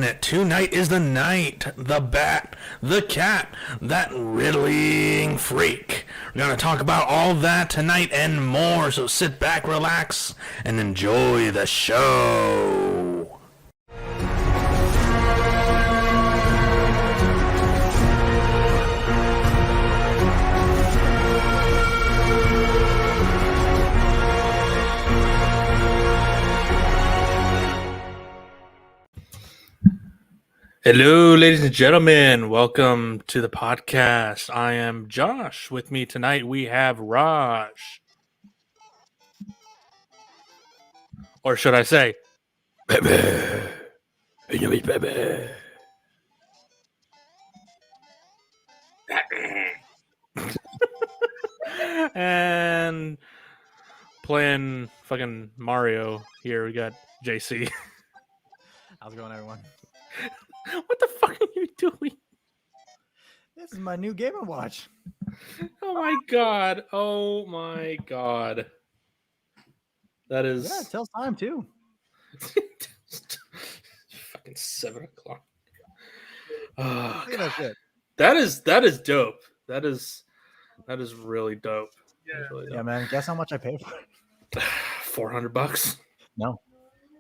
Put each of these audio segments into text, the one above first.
Tonight is the night, the bat, the cat, that riddling freak. We're going to talk about all that tonight and more, so sit back, relax, and enjoy the show. Hello, ladies and gentlemen. Welcome to the podcast. I am Josh. With me tonight, we have Raj. Or should I say, baby. Baby. And playing fucking Mario here, we got JC. How's it going, everyone? What the fuck are you doing? This is my new Game & Watch. Oh my god. Oh my god. That is... Yeah, it tells time, too. Fucking 7 o'clock. Oh, Look at that shit. That is dope. That is really dope. Yeah, really dope. Yeah, man. Guess how much I paid for it? $400? No.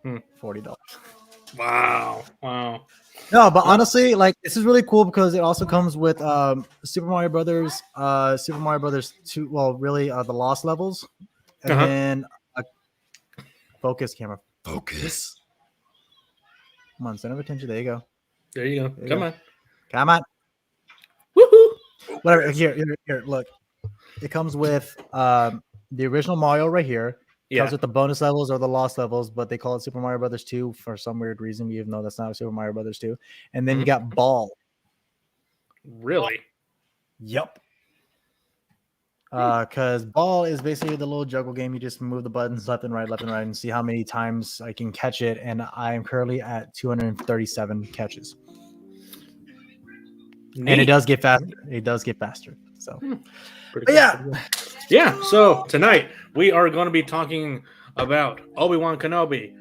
$40. Wow. No, but honestly, like, this is really cool because it also comes with Super Mario Brothers 2, well, really, the Lost Levels, and then a focus camera. Focus. Come on, center of attention. There you go. There you go. Come on. Woohoo! Whatever. Here, look. It comes with the original Mario right here. Comes with the bonus levels or the lost levels, but they call it Super Mario Brothers 2 for some weird reason, even though that's not Super Mario Brothers 2. And then you got Ball. Really? Yep. Because Ball is basically the little juggle game. You just move the buttons left and right, and see how many times I can catch it. And I am currently at 237 catches. Neat. And it does get faster. So, but yeah. So tonight we are going to be talking about Obi-Wan Kenobi,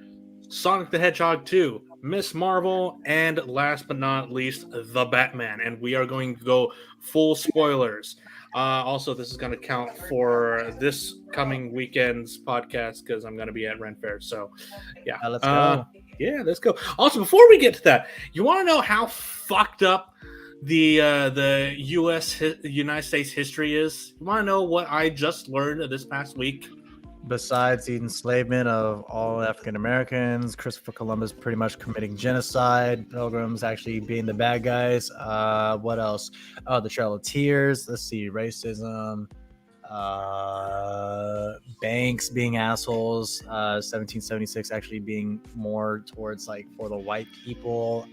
Sonic the Hedgehog 2, Miss Marvel, and last but not least, The Batman. And we are going to go full spoilers. Also, this is going to count for this coming weekend's podcast because I'm going to be at Ren Fair. So, yeah. Let's go. Yeah, let's go. Also, before we get to that, you want to know how fucked up the United States history is? You want to know what I just learned this past week? Besides the enslavement of all African Americans, Christopher Columbus pretty much committing genocide, Pilgrims actually being the bad guys. What else? Oh, the Trail of Tears. Let's see, racism. Banks being assholes. 1776 actually being more towards like for the white people.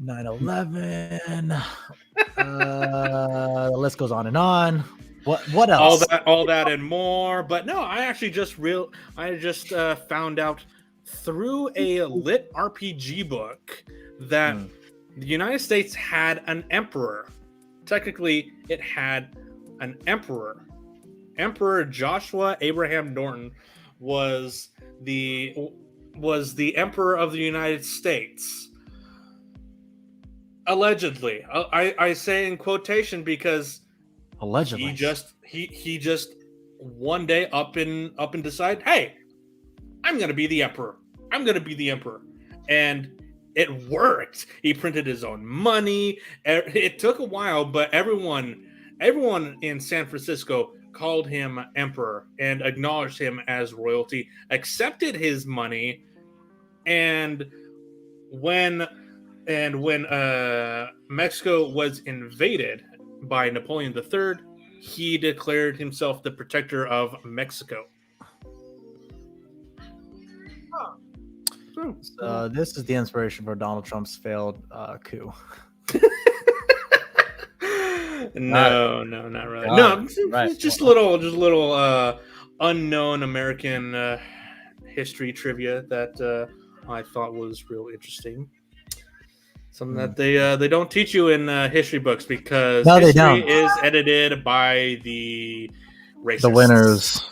9/11. The list goes on and on. What else? All that and more. But no, I actually just found out through a lit RPG book that the United States had an emperor. Technically, it had an emperor. Emperor Joshua Abraham Norton was the emperor of the United States. Allegedly, I say in quotation because allegedly he just one day up and decide, hey, I'm gonna be the emperor, and it worked. He printed his own money. It took a while, but everyone in San Francisco called him emperor and acknowledged him as royalty, accepted his money, and when Mexico was invaded by Napoleon III, he declared himself the protector of Mexico. So this is the inspiration for Donald Trump's failed coup. No, not really. No, right. Just a little unknown American history trivia that I thought was real interesting. Something that they don't teach you in history books because history is edited by the racists. The winners.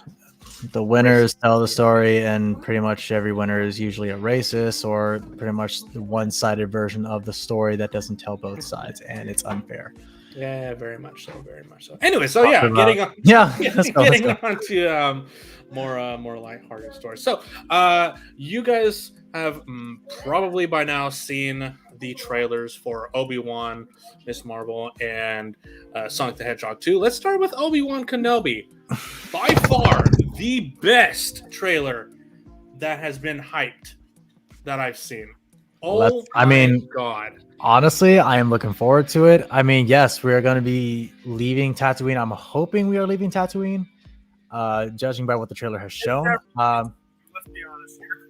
The winners tell the story, and pretty much every winner is usually a racist or pretty much the one-sided version of the story that doesn't tell both sides, and it's unfair. Yeah, very much so, very much so. Anyway, so yeah, getting on, let's go. on to more lighthearted stories. So, you guys have probably by now seen the trailers for Obi-Wan, Miss Marvel, and Sonic the Hedgehog 2. Let's start with Obi-Wan Kenobi. By far the best trailer that has been hyped that I've seen. Oh, my God. Honestly, I am looking forward to it. I mean, yes, we are going to be leaving Tatooine. I'm hoping we are leaving Tatooine, judging by what the trailer has shown. Let's be honest here.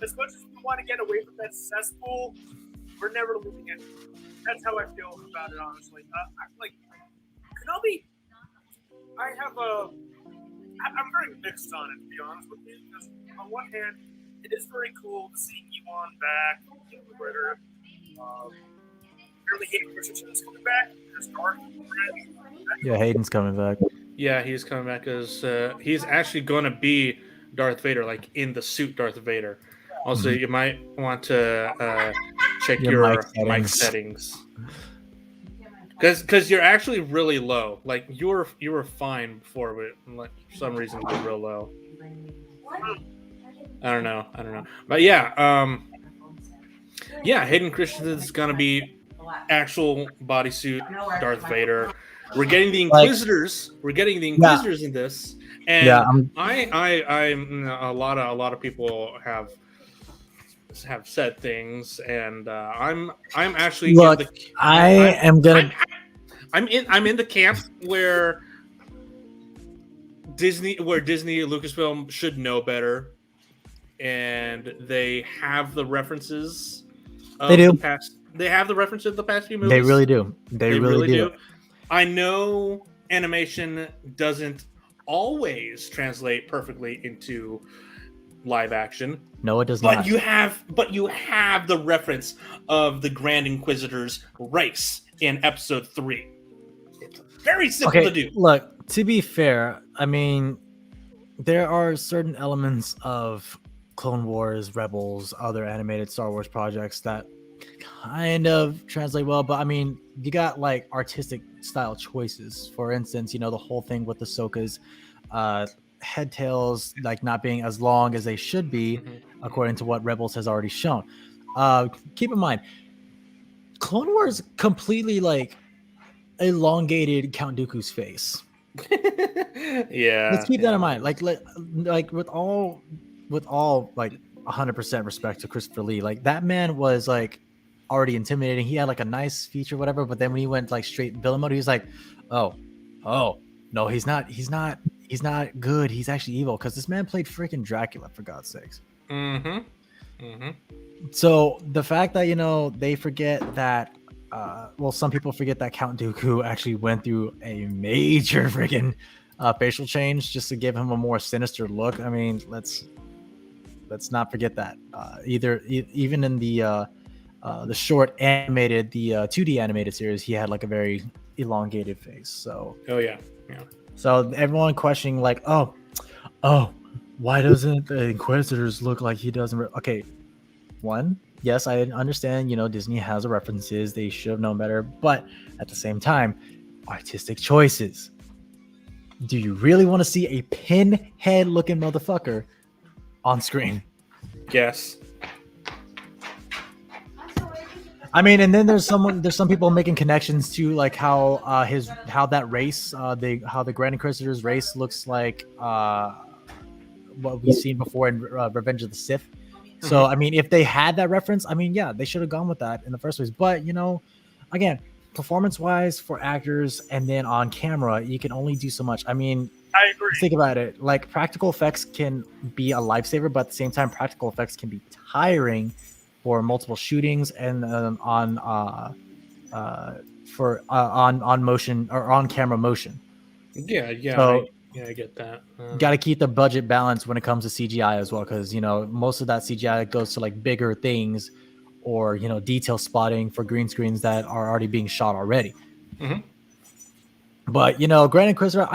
As much as we want to get away from that cesspool, we're never leaving it. That's how I feel about it, honestly. Like, Kenobi, I'm very mixed on it, to be honest with you, because on one hand, it is very cool to see Ewan back, the writer. Apparently Hayden Christensen is coming back. Yeah, Hayden's coming back. Yeah, he's coming back because he's actually going to be Darth Vader, like in the suit Darth Vader. Also, you might want to check your mic settings. Because you're actually really low. Like you were fine before, but like for some reason you're real low. I don't know. But yeah, Hayden Christensen is gonna be actual bodysuit Darth Vader. We're getting the Inquisitors. In this, and I'm a lot of people have said things, and I'm actually I'm in the camp where Disney Lucasfilm should know better, and they have the references. They do. They have the references of the past few movies. They really do. They really do. I know animation doesn't always translate perfectly into live action. No, it does not. But you have the reference of the Grand Inquisitor's race in Episode 3. It's very simple to do. Look, to be fair, I mean, there are certain elements of Clone Wars, Rebels, other animated Star Wars projects that kind of translate well, but I mean, you got like artistic style choices. For instance, the whole thing with Ahsoka's head tails like not being as long as they should be, according to what Rebels has already shown. Keep in mind, Clone Wars completely like elongated Count Dooku's face. Yeah, let's keep that in mind. Like with all like 100% respect to Christopher Lee, like that man was like already intimidating. He had like a nice feature, whatever, but then when he went like straight villain mode, he was like, oh no, he's not good. He's actually evil, because this man played freaking Dracula, for God's sakes. So the fact that they forget that, some people forget that Count Dooku actually went through a major freaking facial change just to give him a more sinister look. I mean, let's not forget that. Even in the short animated, the 2D animated series, he had like a very elongated face. So so everyone questioning like, oh, why doesn't the Inquisitors look like he doesn't? Okay, one, yes, I understand. Disney has the references; they should have known better. But at the same time, artistic choices. Do you really want to see a pinhead-looking motherfucker on screen? Yes. I mean, and then there's some people making connections to like how that race, how the Grand Inquisitor's race looks like what we've seen before in Revenge of the Sith. So I mean, if they had that reference, I mean, yeah, they should have gone with that in the first place. But again, performance-wise for actors and then on camera, you can only do so much. I mean, I agree. Think about it. Like, practical effects can be a lifesaver, but at the same time, practical effects can be tiring for multiple shootings and on motion or on camera motion. Yeah. So, I get that. Got to keep the budget balanced when it comes to CGI as well, because most of that CGI goes to like bigger things or detail spotting for green screens that are already being shot already. But Grand Inquisitor,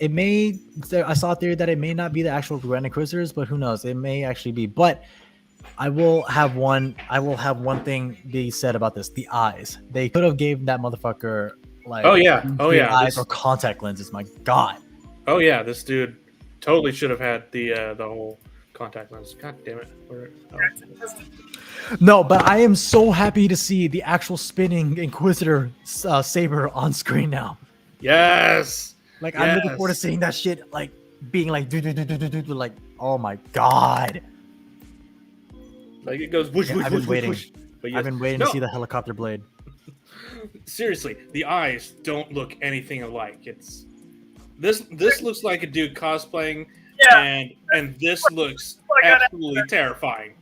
it may. I saw a theory that it may not be the actual Grand Inquisitors, but who knows? It may actually be. But I will have one thing be said about this: the eyes. They could have gave that motherfucker like eyes or contact lenses. My God. Oh yeah, this dude totally should have had the whole contact lens. God damn it. No, but I am so happy to see the actual spinning Inquisitor saber on screen now. Yes. Like I'm looking forward to seeing that shit like being like like oh my God. Like it goes whoosh, whoosh, I've been whoosh, waiting. Whoosh. But yes. I've been waiting to see the helicopter blade. Seriously, the eyes don't look anything alike. It's this looks like a dude cosplaying, and this looks absolutely terrifying.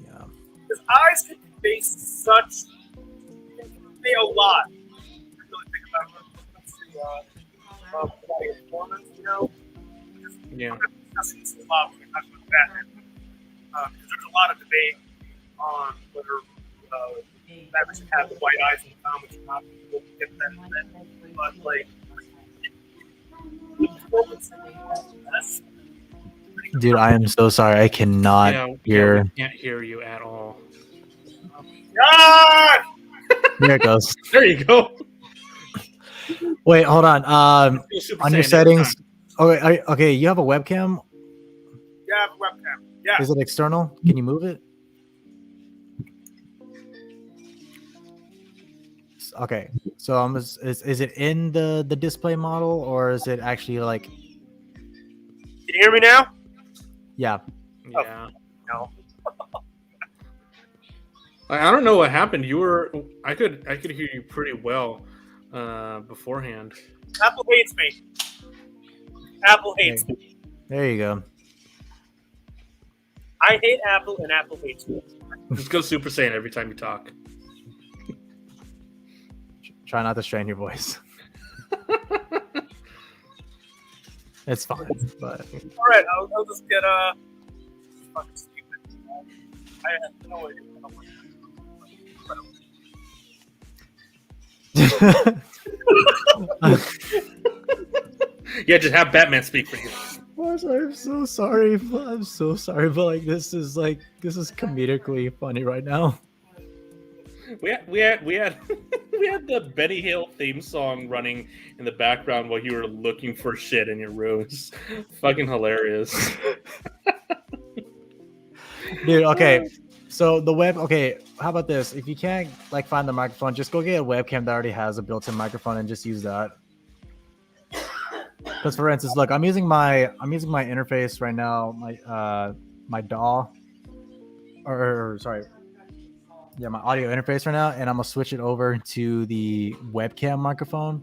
Yeah. His eyes can convey convey a lot. If you really think about it. Performance, you know? Yeah. Discussing this a lot when we talk about Batman. Because there's a lot of debate on whether Batman should have the white eyes in the comics or not. We'll get that in a minute. But, like, the performance that's Dude, I am so sorry. I cannot hear. We can't hear you at all. God! There it goes. There you go. Wait, hold on. On your settings. Okay. You have a webcam. Yeah, I have a webcam. Yeah. Is it external? Can you move it? Okay. So is it in the display model or is it actually like? Can you hear me now? Yeah. Yeah. No. I don't know what happened. I could hear you pretty well beforehand. Apple hates me. Apple hates me. There you go. I hate Apple and Apple hates me. Just go Super Saiyan every time you talk. Try not to strain your voice. It's fine, but all right, I'll just get fucking stupid. I have no idea. Yeah, just have Batman speak for you. I'm so sorry. I'm so sorry, but like this is comedically funny right now. We had the Benny Hill theme song running in the background while you were looking for shit in your room. It's fucking hilarious. Dude, okay. So how about this? If you can't like find the microphone, just go get a webcam that already has a built-in microphone and just use that. Because for instance, look, I'm using my interface right now, my DAW, my audio interface right now, and I'm gonna switch it over to the webcam microphone.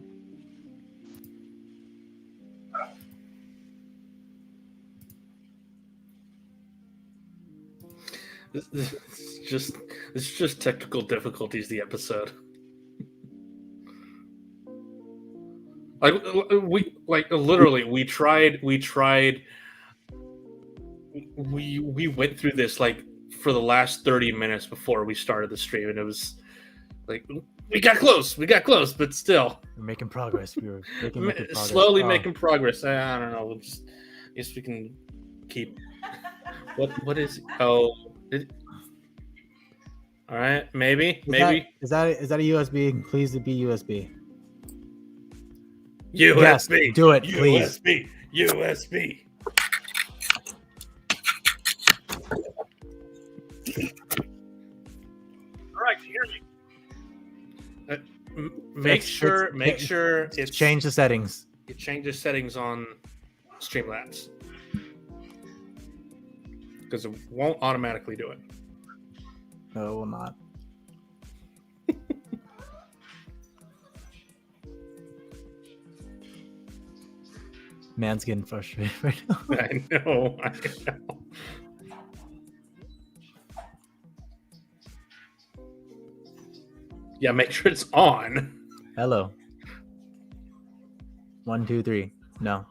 It's just technical difficulties. The episode. We went through this like for the last 30 minutes before we started the stream, and it was like we got close, but still we're making progress. We're making progress. Slowly making progress. I don't know. I guess we can keep. What is? Oh, all right. Maybe. Is that a USB? Please be USB. USB. Yes, do it, please. USB. All right, can you hear me? Make sure it's change the settings. It changes settings on Streamlabs because it won't automatically do it. No, it will not. Man's getting frustrated right now. I know. Yeah, make sure it's on. Hello. 1, 2, 3. No.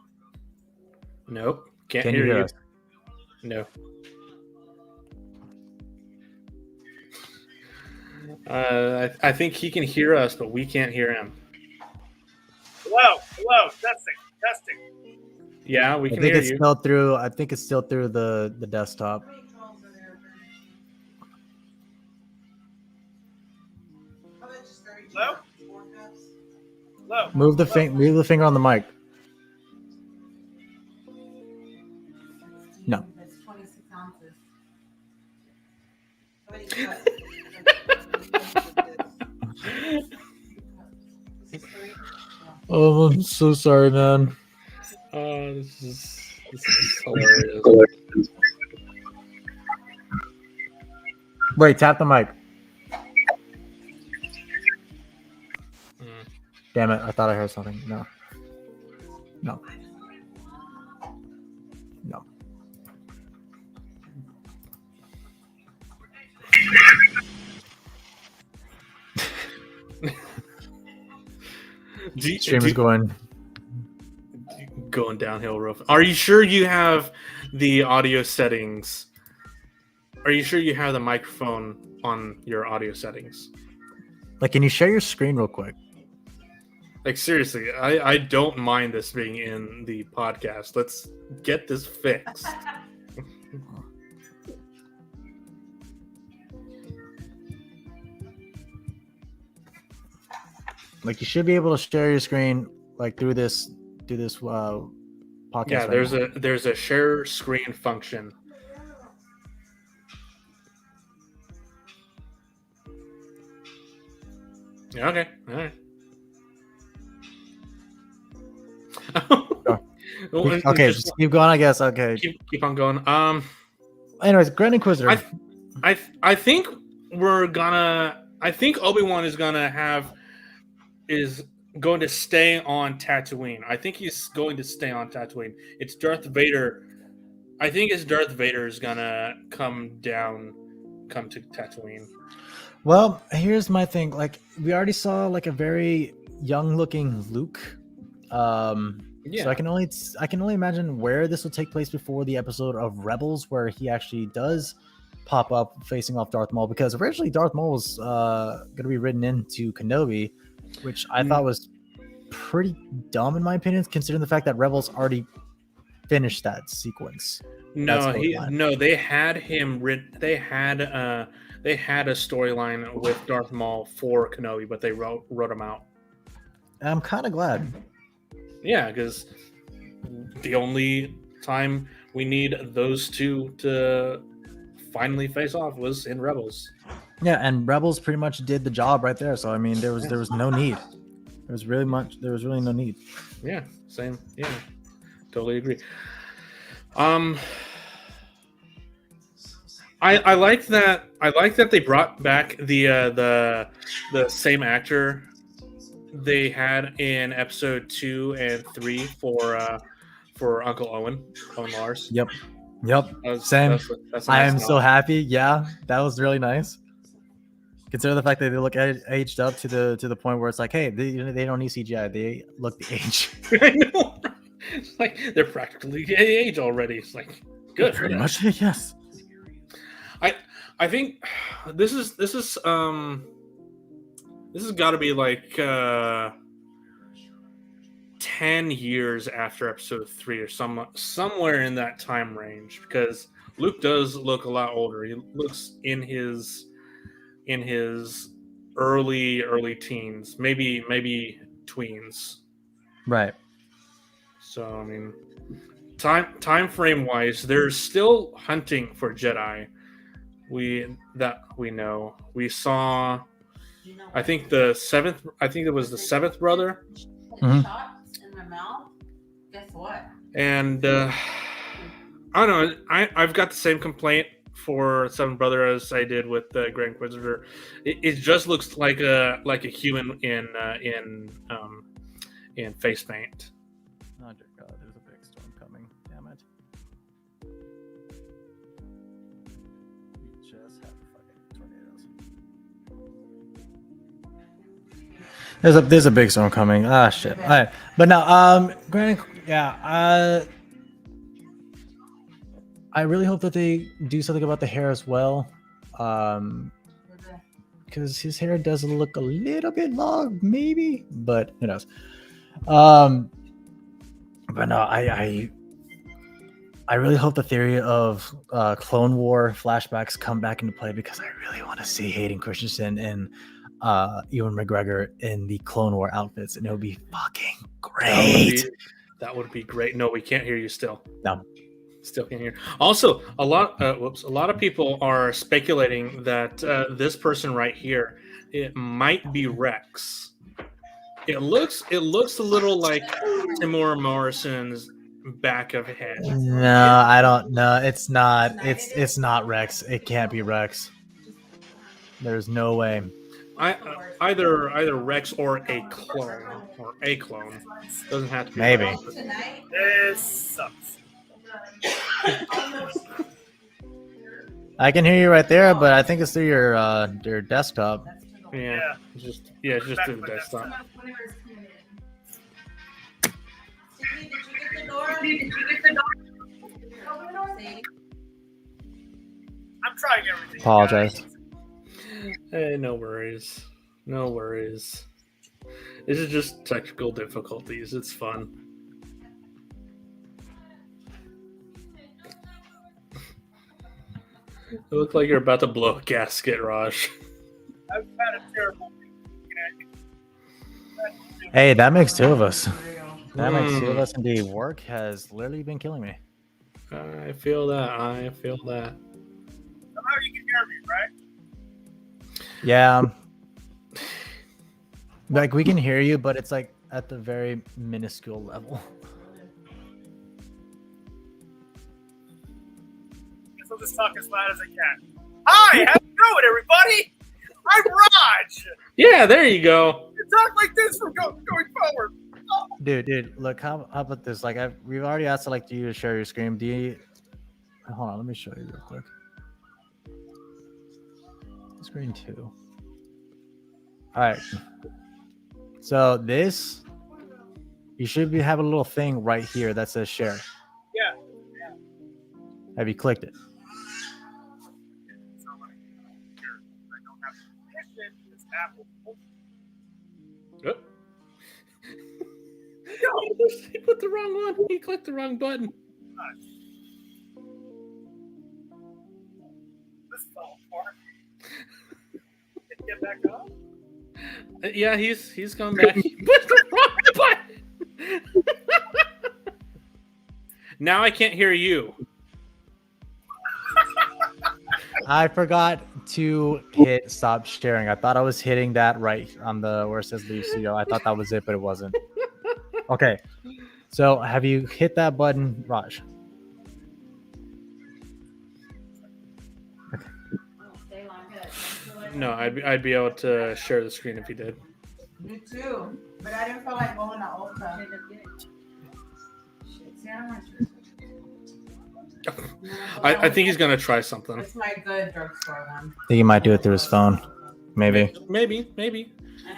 Nope. Can't Can hear you hear you. us? No. I think he can hear us, but we can't hear him. Hello, testing. Yeah, we I can think hear it's you. still through. I think it's still through the desktop. Hello? Hello? Move the finger on the mic. No. It's 26 ounces. Oh, I'm so sorry, man. Oh, this is hilarious. Wait, tap the mic. Damn it! I thought I heard something. No. Stream is going downhill real fast. Are you sure you have the audio settings? Are you sure you have the microphone on your audio settings? Like, can you share your screen real quick? Like, seriously, I don't mind this being in the podcast. Let's get this fixed. Like, you should be able to share your screen like through this podcast. Yeah, there's a share screen function. Yeah, okay, all right. Okay, just keep going, I guess. Okay. Keep on going. Anyways, Grand Inquisitor. I think Obi-Wan is going to stay on Tatooine. I think he's going to stay on Tatooine. It's Darth Vader. I think it's Darth Vader is gonna come to Tatooine. Well, here's my thing. Like, we already saw like a very young-looking Luke. Yeah. So I can only imagine where this will take place before the episode of Rebels, where he actually does pop up facing off Darth Maul. Because originally Darth Maul was going to be written into Kenobi, which I thought was pretty dumb in my opinion, considering the fact that Rebels already finished that sequence. No, they had him written. They had a storyline with Darth Maul for Kenobi, but they wrote him out. I'm kind of glad. Yeah, because the only time we need those two to finally face off was in Rebels. Yeah, and Rebels pretty much did the job right there. So I mean, there was no need. There was really no need. Yeah, same. Yeah, totally agree. I like that. I like that they brought back the same actor they had in episode 2 and 3 for Uncle Owen Lars. Yep. Same. I am so happy. Yeah, that was really nice. Consider the fact that they look aged up to the point where it's like, hey, they don't need CGI. They look the age. I know. It's like they're practically age already. It's like good. Pretty much, yes. I think this has got to be like 10 years after episode 3 or somewhere in that time range, because Luke does look a lot older. He looks in his early teens, maybe tweens. Right. So I mean, time frame wise, they're still hunting for Jedi. We know. We saw, I think it was the seventh brother. Mm-hmm. Shots in my mouth. Guess what? And I don't know. I've got the same complaint for seventh brother as I did with the Grand Inquisitor. It just looks like a human in face paint. Oh dear God, there's a big storm coming. Damn it. We just have fucking tornadoes. There's a big storm coming. Ah shit. All right. But now I really hope that they do something about the hair as well. Because his hair does look a little bit long, maybe, but who knows. But no, I really hope the theory of Clone War flashbacks come back into play because I really want to see Hayden Christensen and Ewan McGregor in the Clone War outfits, and it would be fucking great. That would be great. No, we can't hear you still. No. Still can't hear. Also, a lot of people are speculating that this person right here, it might be Rex. It looks a little like Timur Morrison's back of head. No, I don't know. It's not. It's not Rex. It can't be Rex. There's no way. Either Rex or a clone doesn't have to be. Maybe. Rex. This sucks. I can hear you right there, but I think it's through your desktop. Yeah. It's just through the desktop. Did you get the door? I'm trying everything. Apologize. Hey, no worries. No worries. This is just technical difficulties. It's fun. It looks like you're about to blow a gasket, Raj. I've had a terrible week. Hey, that makes two of us. That makes two of us. Indeed, work has literally been killing me. I feel that. Somehow you can hear me, right? Yeah. Like we can hear you, but it's like at the very minuscule level. Guess I'll just talk as loud as I can. Hi, how's it going, everybody? I'm Raj. Yeah, there you go. You talk like this from going forward. Oh. Dude, look, how about this? Like, we've already asked like you to share your screen. Do you? Hold on, let me show you real quick. Screen 2. All right. So this, you should have a little thing right here that says share. Yeah. Have you clicked it? He put the wrong one. He clicked the wrong button. This fell apart. Did he get back up? Yeah, he's come back. He put the wrong button. Now I can't hear you. I forgot to hit stop sharing. I thought I was hitting that right on the where it says leave studio. I thought that was it, but it wasn't. Okay. So have you hit that button, Raj? No, I'd be able to share the screen if you did. Me too. But I didn't feel like going to Ulta. Shit, see, I don't want to. I think he's gonna try something. It's my good drugstore one. I think he might do it through his phone. Maybe. Maybe.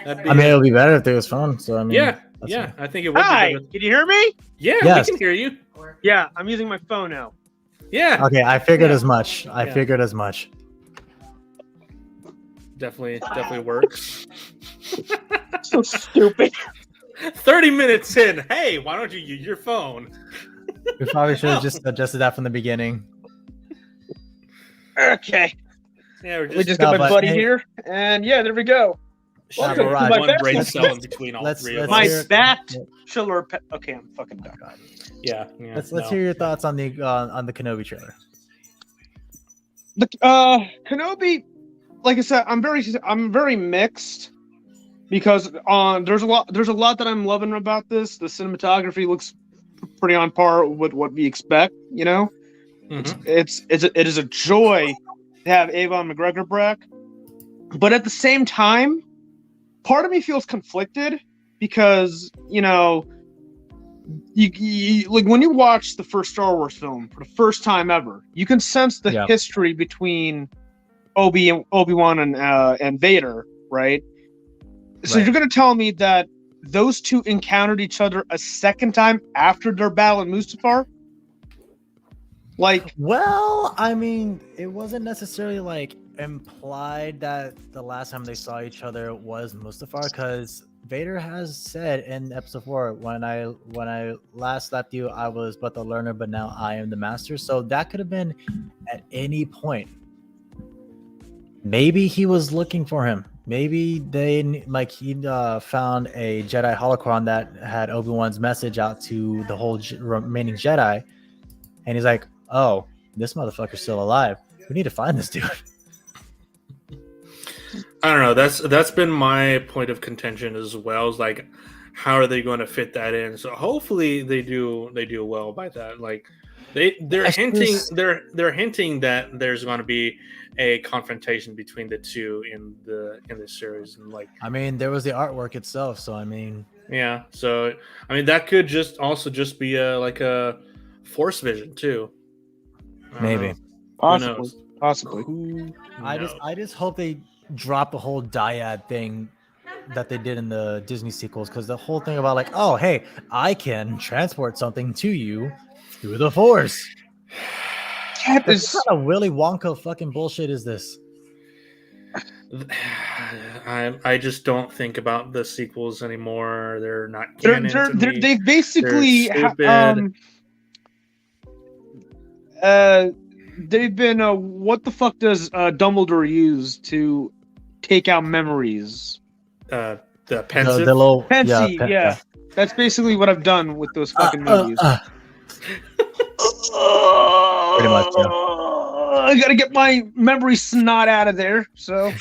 I mean, it'll be better through his phone. So I mean, yeah. I think it would. Hi, be better. can you hear me? Yeah, Yes. we can hear you. Yeah, I'm using my phone now. Yeah, Okay, I figured as much. I Yeah. figured as much. definitely works. So stupid. 30 minutes in. Hey, why don't you use your phone? We probably should have just adjusted that from the beginning. Okay, Yeah, we're we just just got No, my but buddy hey- here, and yeah, there we go. shoving Raj, my one best- brain let's- cell in between all let's- three of let's us. My hear- bachelor. Okay, I'm fucking done. Yeah. Let's no. hear your thoughts on the Kenobi trailer. The Kenobi, like I said, I'm very mixed because there's a lot that I'm loving about this. The cinematography looks pretty on par with what we expect. You know, Mhm. it is a joy to have Ewan McGregor back, but at the same time, part of me feels conflicted because you know, you like when you watch the first Star Wars film for the first time ever, you can sense the Yeah. history between Obi-Wan and Vader, right? So Right. you're going to tell me that those two encountered each other a second time after their battle in Mustafar? Like, Well, I mean, it wasn't necessarily like implied that the last time they saw each other was Mustafar, because Vader has said in episode 4, when I last left you, I was but the learner, but now I am the master. So that could have been at any point. Maybe he was looking for him. Maybe he found a Jedi holocron that had Obi-Wan's message out to the whole remaining Jedi, and he's like, "Oh, this motherfucker's still alive. We need to find this dude." I don't know. That's been my point of contention as well. Is like, how are they going to fit that in? So hopefully they do well by that. Like they're hinting that there's going to be a confrontation between the two in the series, and like, I mean, there was the artwork itself, so I mean, yeah. So I mean, that could just be a Force vision too. maybe. Possibly. I just hope they drop the whole dyad thing that they did in the Disney sequels, because the whole thing about like, oh hey, I can transport something to you through the Force. What kind of Willy Wonka fucking bullshit is this? I just don't think about the sequels anymore. They're not canon to me. They've basically they've been what the fuck does Dumbledore use to take out memories? The pensive. The little, Pensive, yeah. That's basically what I've done with those fucking movies. Pretty much, yeah. I gotta get my memory snot out of there, so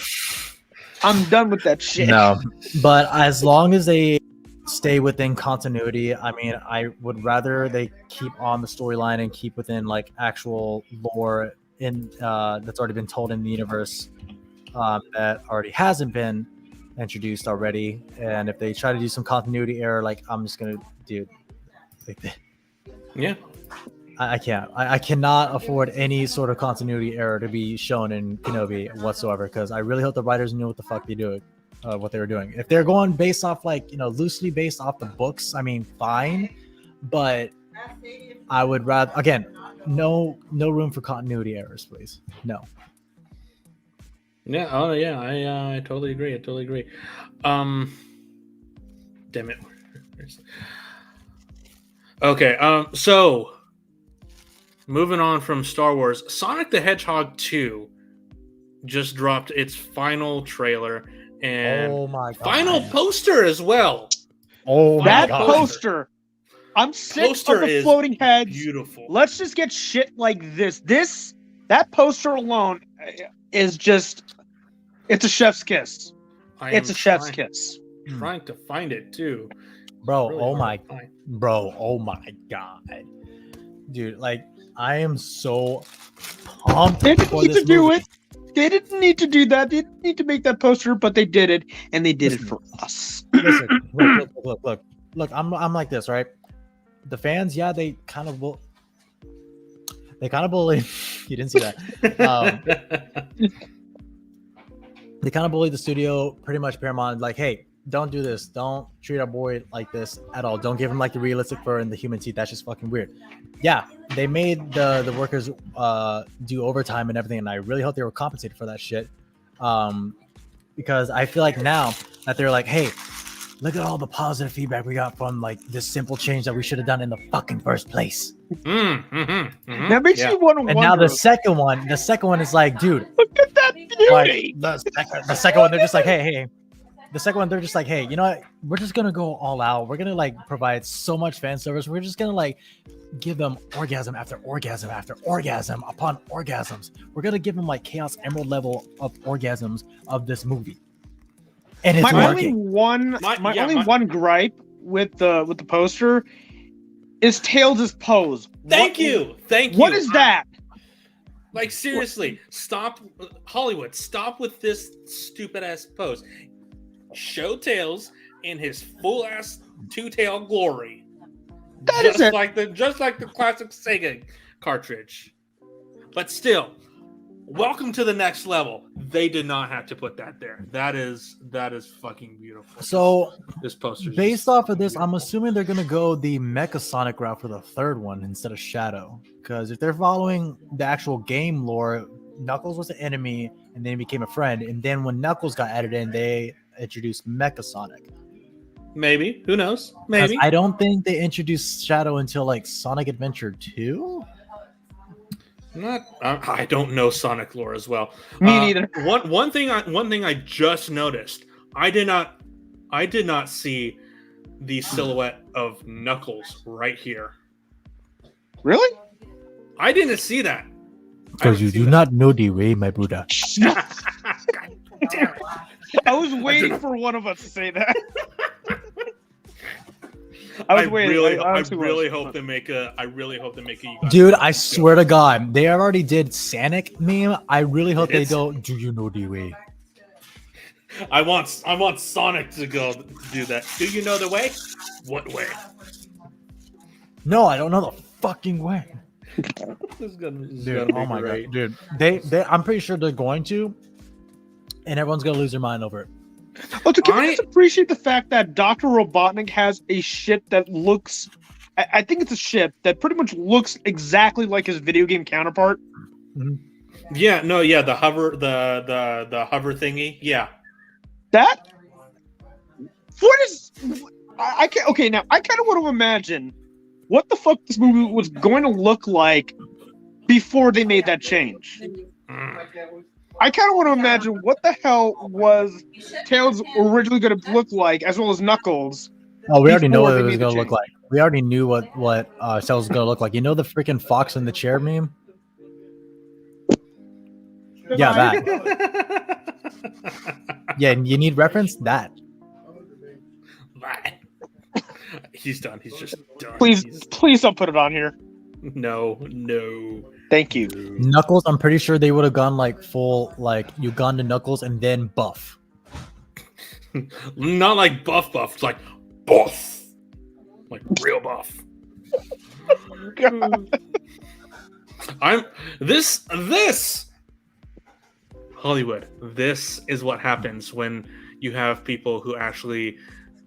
I'm done with that shit. No, but as long as they stay within continuity, I mean, I would rather they keep on the storyline and keep within like actual lore in that's already been told in the universe that already hasn't been introduced already. And if they try to do some continuity error, like I'm just gonna do like that. Yeah. I can't. I cannot afford any sort of continuity error to be shown in Kenobi whatsoever, because I really hope the writers knew what the fuck they do, what they were doing. If they're going based off loosely based off the books, I mean, fine, but I would rather, again, no room for continuity errors, please. No. Yeah. Oh yeah. I totally agree. Damn it. Okay. So. Moving on from Star Wars, Sonic the Hedgehog 2 just dropped its final trailer and final poster as well. That poster! I'm sick of the floating heads. Beautiful. Let's just get shit like this. That poster alone is just, it's a chef's kiss. It's a chef's kiss. Trying to find it too. Bro, really oh my god. Dude, like, I am so pumped. They didn't need to do it. They didn't need to do that. They didn't need to make that poster, but they did it, and they did it for us. Listen, look. I'm like this, right? The fans, yeah, they kind of bully. You didn't see that. They kind of bullied the studio, pretty much Paramount. Like, hey, don't do this. Don't treat our boy like this at all. Don't give him like the realistic fur and the human teeth. That's just fucking weird. Yeah, they made the workers do overtime and everything, and I really hope they were compensated for that shit. Because I feel like now that they're like, hey, look at all the positive feedback we got from like this simple change that we should have done in the fucking first place. That makes you want to wonder. And now the second one is like, dude, look at that beauty. Like, the second one, they're just like, hey. The second one, they're just like, hey, you know what? We're just gonna go all out. We're gonna like provide so much fan service. We're just gonna like give them orgasm after orgasm after orgasm upon orgasms. We're gonna give them like Chaos Emerald level of orgasms of this movie. And it's working. Only one gripe with the poster is Tails' pose. Thank you. What is that? Like, seriously, stop, Hollywood. Stop with this stupid ass pose. Show Tails in his full ass two-tail glory. Just like the classic Sega cartridge. But still, welcome to the next level. They did not have to put that there. That is fucking beautiful. So this poster, based off of this, I'm assuming they're gonna go the Mecha Sonic route for the third one instead of Shadow. Because if they're following the actual game lore, Knuckles was an enemy and then he became a friend. And then when Knuckles got added in, they introduced Mecha Sonic. Maybe. Who knows? 'Cause Maybe. I don't think they introduced Shadow until like Sonic Adventure 2. I don't know Sonic lore as well. Me neither. One thing I just noticed. I did not see the silhouette of Knuckles right here. Really? I didn't see that. Because you do not know the way, my Buddha. God damn it. I was waiting for one of us to say that. I really hope they make a. Dude, I swear to God, they already did Sonic meme. I really hope they don't. Do you know the way? I want Sonic to go do that. Do you know the way? What way? No, I don't know the fucking way. Dude, Oh my God, dude. They I'm pretty sure they're going to, and everyone's gonna lose their mind over it. Also, can I just appreciate the fact that Dr. Robotnik has a ship that looks... I think it's a ship that pretty much looks exactly like his video game counterpart. Mm-hmm. Yeah, the hover, the hover thingy. Yeah. That? What is... I can't... Okay, now, I kind of want to imagine what the fuck this movie was going to look like before they made that change. I kind of want to imagine what the hell was Tails originally going to look like, as well as Knuckles. Oh, we already know before what they it was made the going to look change. like. We already knew what Tails was going to look like. You know the freaking fox in the chair meme? Yeah, that. Yeah, you need reference? That. He's done. He's just done. Please don't put it on here. No. Thank you. Knuckles, I'm pretty sure they would have gone like full, like Uganda Knuckles and then buff. Not like buff, it's like buff. Like real buff. God. This Hollywood. This is what happens when you have people who actually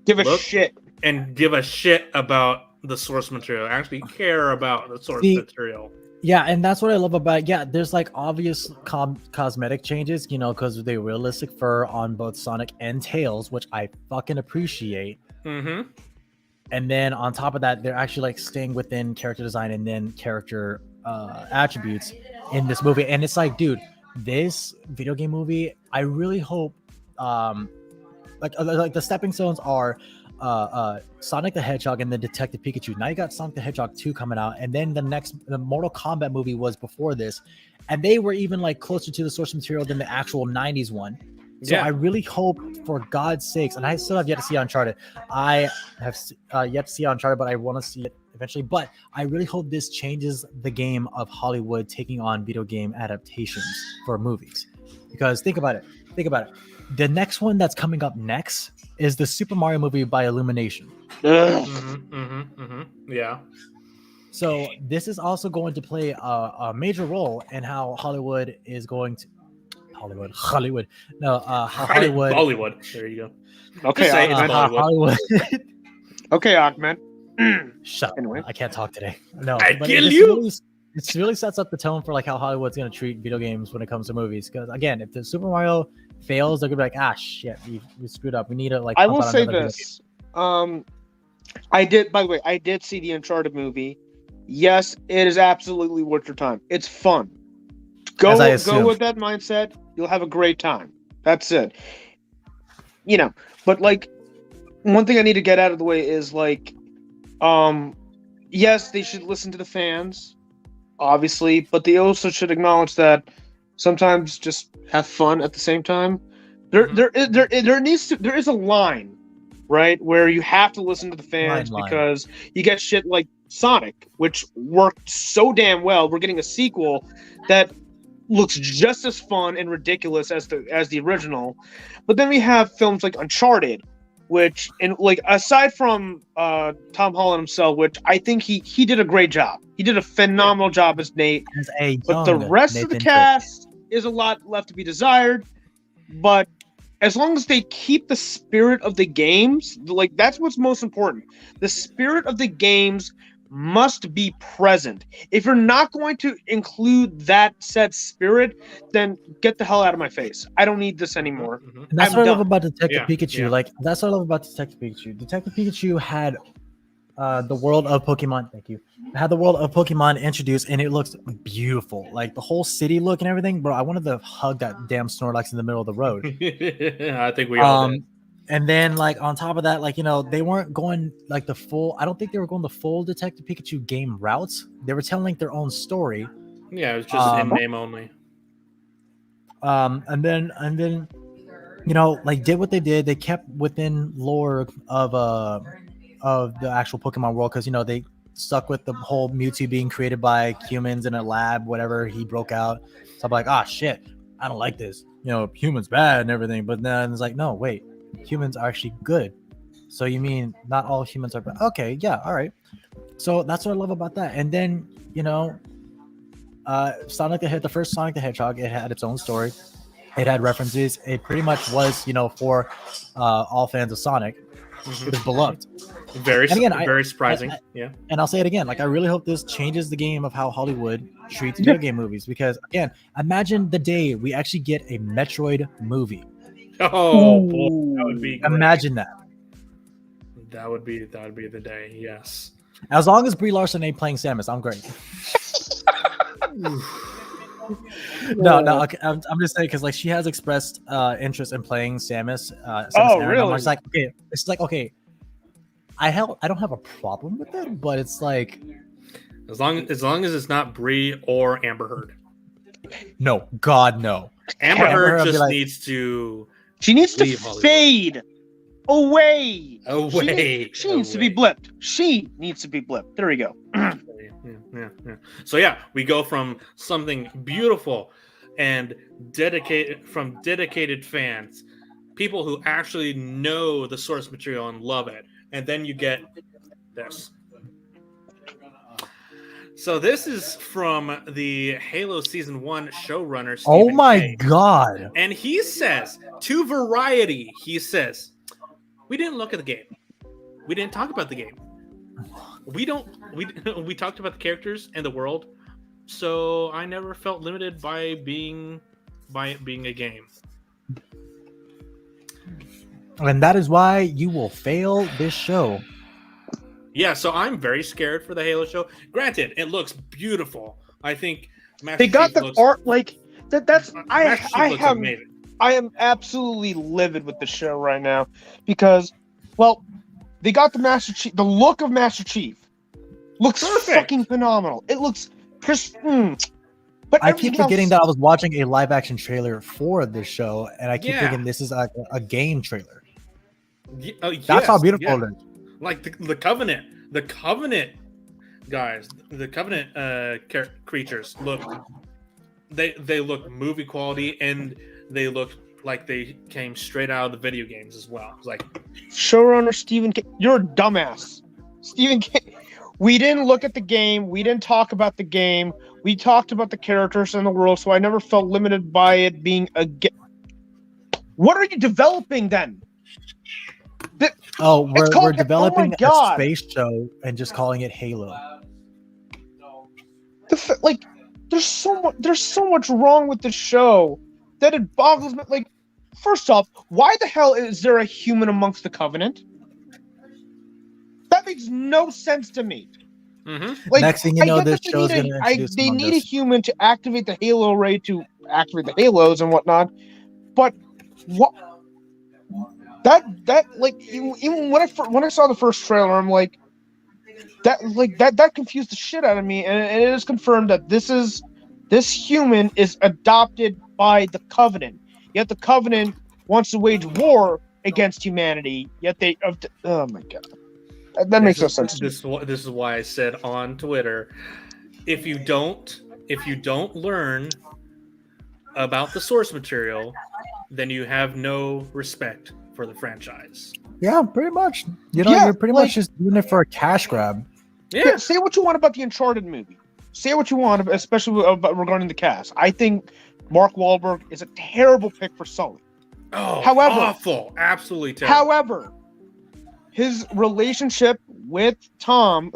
Give a shit. And give a shit about the source material. Actually care about the source material. Yeah, and that's what I love about it. Yeah, there's like obvious cosmetic changes, you know, because of the realistic fur on both Sonic and Tails, which I fucking appreciate. Mm-hmm. And then on top of that, they're actually like staying within character design and then character attributes in this movie. And it's like, dude, this video game movie, I really hope like the stepping stones are Sonic the Hedgehog and then Detective Pikachu. Now you got Sonic the Hedgehog 2 coming out, and then the Mortal Kombat movie was before this, and they were even like closer to the source material than the actual 90s one. So I really hope, for God's sakes, and I still have yet to see Uncharted. I have yet to see Uncharted, but I want to see it eventually. But I really hope this changes the game of Hollywood taking on video game adaptations for movies. Because think about it. The next one that's coming up next is the Super Mario movie by Illumination. Yeah. So this is also going to play a major role in how Hollywood is going to... Hollywood. No, Hollywood. Hollywood. There you go. Okay, Hollywood. Okay, Ahmed. Shut up. Anyway. I can't talk today. No, I but kill it you. Really sets up the tone for like how Hollywood's going to treat video games when it comes to movies. Because again, if the Super Mario fails, they're gonna be like, shit, we screwed up. We need to like. I will say this. I did see the Uncharted movie. Yes, it is absolutely worth your time. It's fun. Go with that mindset. You'll have a great time. That's it. You know, but like, one thing I need to get out of the way is like, yes, they should listen to the fans, obviously, but they also should acknowledge that sometimes just have fun at the same time. There is a line, right, where you have to listen to the fans because you get shit like Sonic, which worked so damn well. We're getting a sequel that looks just as fun and ridiculous as the original. But then we have films like Uncharted, which, and like aside from Tom Holland himself, which I think he did a great job. He did a phenomenal job as Nate. But the rest of the cast is a lot left to be desired. But as long as they keep the spirit of the games, like that's what's most important. The spirit of the games must be present. If you're not going to include that said spirit, then get the hell out of my face. I don't need this anymore. And that's I'm what I love done. about Detective Yeah, Pikachu. yeah. Like that's what I love about Detective Pikachu. Detective Pikachu had the world of Pokemon. Thank you. It had the world of Pokemon introduced, and it looks beautiful. Like the whole city look and everything, bro. I wanted to hug that damn Snorlax in the middle of the road. I think we all did. And then like on top of that, like they weren't going like the full. I don't think they were going the full Detective Pikachu game routes. They were telling like their own story. Yeah, it was just in name only. And then like did what they did. They kept within lore of the actual Pokemon world because they stuck with the whole Mewtwo being created by humans in a lab, whatever he broke out. So I'm like, shit, I don't like this. Humans bad and everything. But then it's like, no, wait, humans are actually good. So you mean not all humans are bad? Okay, yeah, all right. So that's what I love about that. And then the first Sonic the Hedgehog, it had its own story. It had references. It pretty much was, for all fans of Sonic. It was beloved. Very surprising. Yeah. And I'll say it again. Like, I really hope this changes the game of how Hollywood treats video game movies. Because, again, imagine the day we actually get a Metroid movie. Oh, boy, that would be great. Imagine that. That would be the day. Yes. As long as Brie Larson ain't playing Samus, I'm great. No. Okay, I'm just saying because like she has expressed interest in playing Samus. Really? I'm just like, okay, it's like okay. I don't have a problem with it, but it's like as long as it's not Brie or Amber Heard. No, God, no. Amber Heard just needs to. She needs to fade away. She needs to be blipped. She needs to be blipped. There we go. Yeah. So yeah, we go from something beautiful and dedicated fans, people who actually know the source material and love it, and then you get this. So this is from the Halo Season 1 showrunner, Stephen Oh my Kay. God. And he says, to Variety, we didn't look at the game. We didn't talk about the game. We talked about the characters and the world, so I never felt limited by being a game. And that is why you will fail this show. Yeah, so I'm very scared for the Halo show. Granted, it looks beautiful. I think they got the art like that. That's I am absolutely livid with the show right now because, well, they got the Master Chief. The look of Master Chief looks fucking phenomenal. It looks just. But I keep forgetting that I was watching a live action trailer for this show, and I keep thinking this is a game trailer. That's how beautiful it is. Like the Covenant, guys, the Covenant creatures look. They look movie quality, and they look like they came straight out of the video games as well. It's like showrunner Stephen K. You're a dumbass, Stephen K. We didn't look at the game. We didn't talk about the game. We talked about the characters in the world, so I never felt limited by it being a game. What are you developing then? We're developing a space show and just calling it Halo. There's so much wrong with the show that it boggles me. Like, first off, why the hell is there a human amongst the Covenant? That makes no sense to me. Mm-hmm. Like, next thing you know, this show's going to introduce they need a human to activate the Halo ray to activate the Halos and whatnot. But what? That like even when I saw the first trailer, I'm like that confused the shit out of me, and it is confirmed that this human is adopted by the Covenant. Yet the Covenant wants to wage war against humanity. Yet they oh my god. That makes no sense. This is why I said on Twitter, if you don't learn about the source material, then you have no respect for the franchise. Yeah, pretty much. You're pretty much just doing it for a cash grab. Yeah. Say what you want about the Uncharted movie. Say what you want, especially regarding the cast. I think Mark Wahlberg is a terrible pick for Sully. Oh, however, awful. Absolutely terrible. However, his relationship with Tom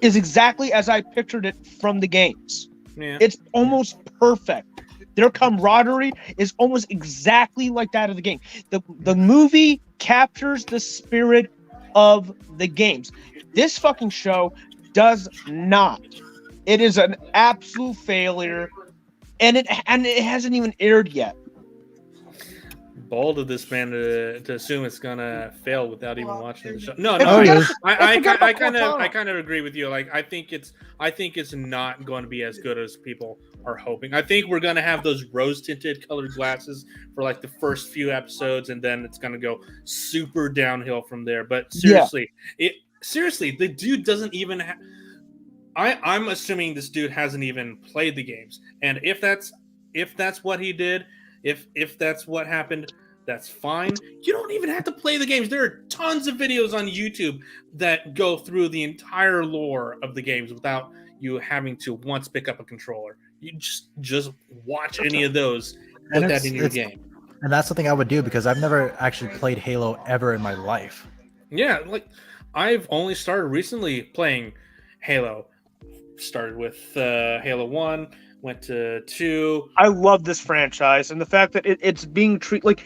is exactly as I pictured it from the games. Yeah. It's almost perfect. Their camaraderie is almost exactly like that of the game. The movie captures the spirit of the games. This fucking show does not. It is an absolute failure, and it hasn't even aired yet. Bold of this man to assume it's gonna fail without even watching the show. No, I kind of agree with you. Like, I think it's not going to be as good as people are hoping. I think we're gonna have those rose tinted colored glasses for like the first few episodes, and then it's gonna go super downhill from there. But seriously, the dude doesn't even. I'm assuming this dude hasn't even played the games, and if that's what he did. If that's what happened, that's fine. You don't even have to play the games. There are tons of videos on YouTube that go through the entire lore of the games without you having to once pick up a controller. You just watch any of those, put that in your game. And that's something I would do because I've never actually played Halo ever in my life. Yeah, like I've only started recently playing Halo. Started with Halo 1. Went to 2. I love this franchise and the fact that it's being treated like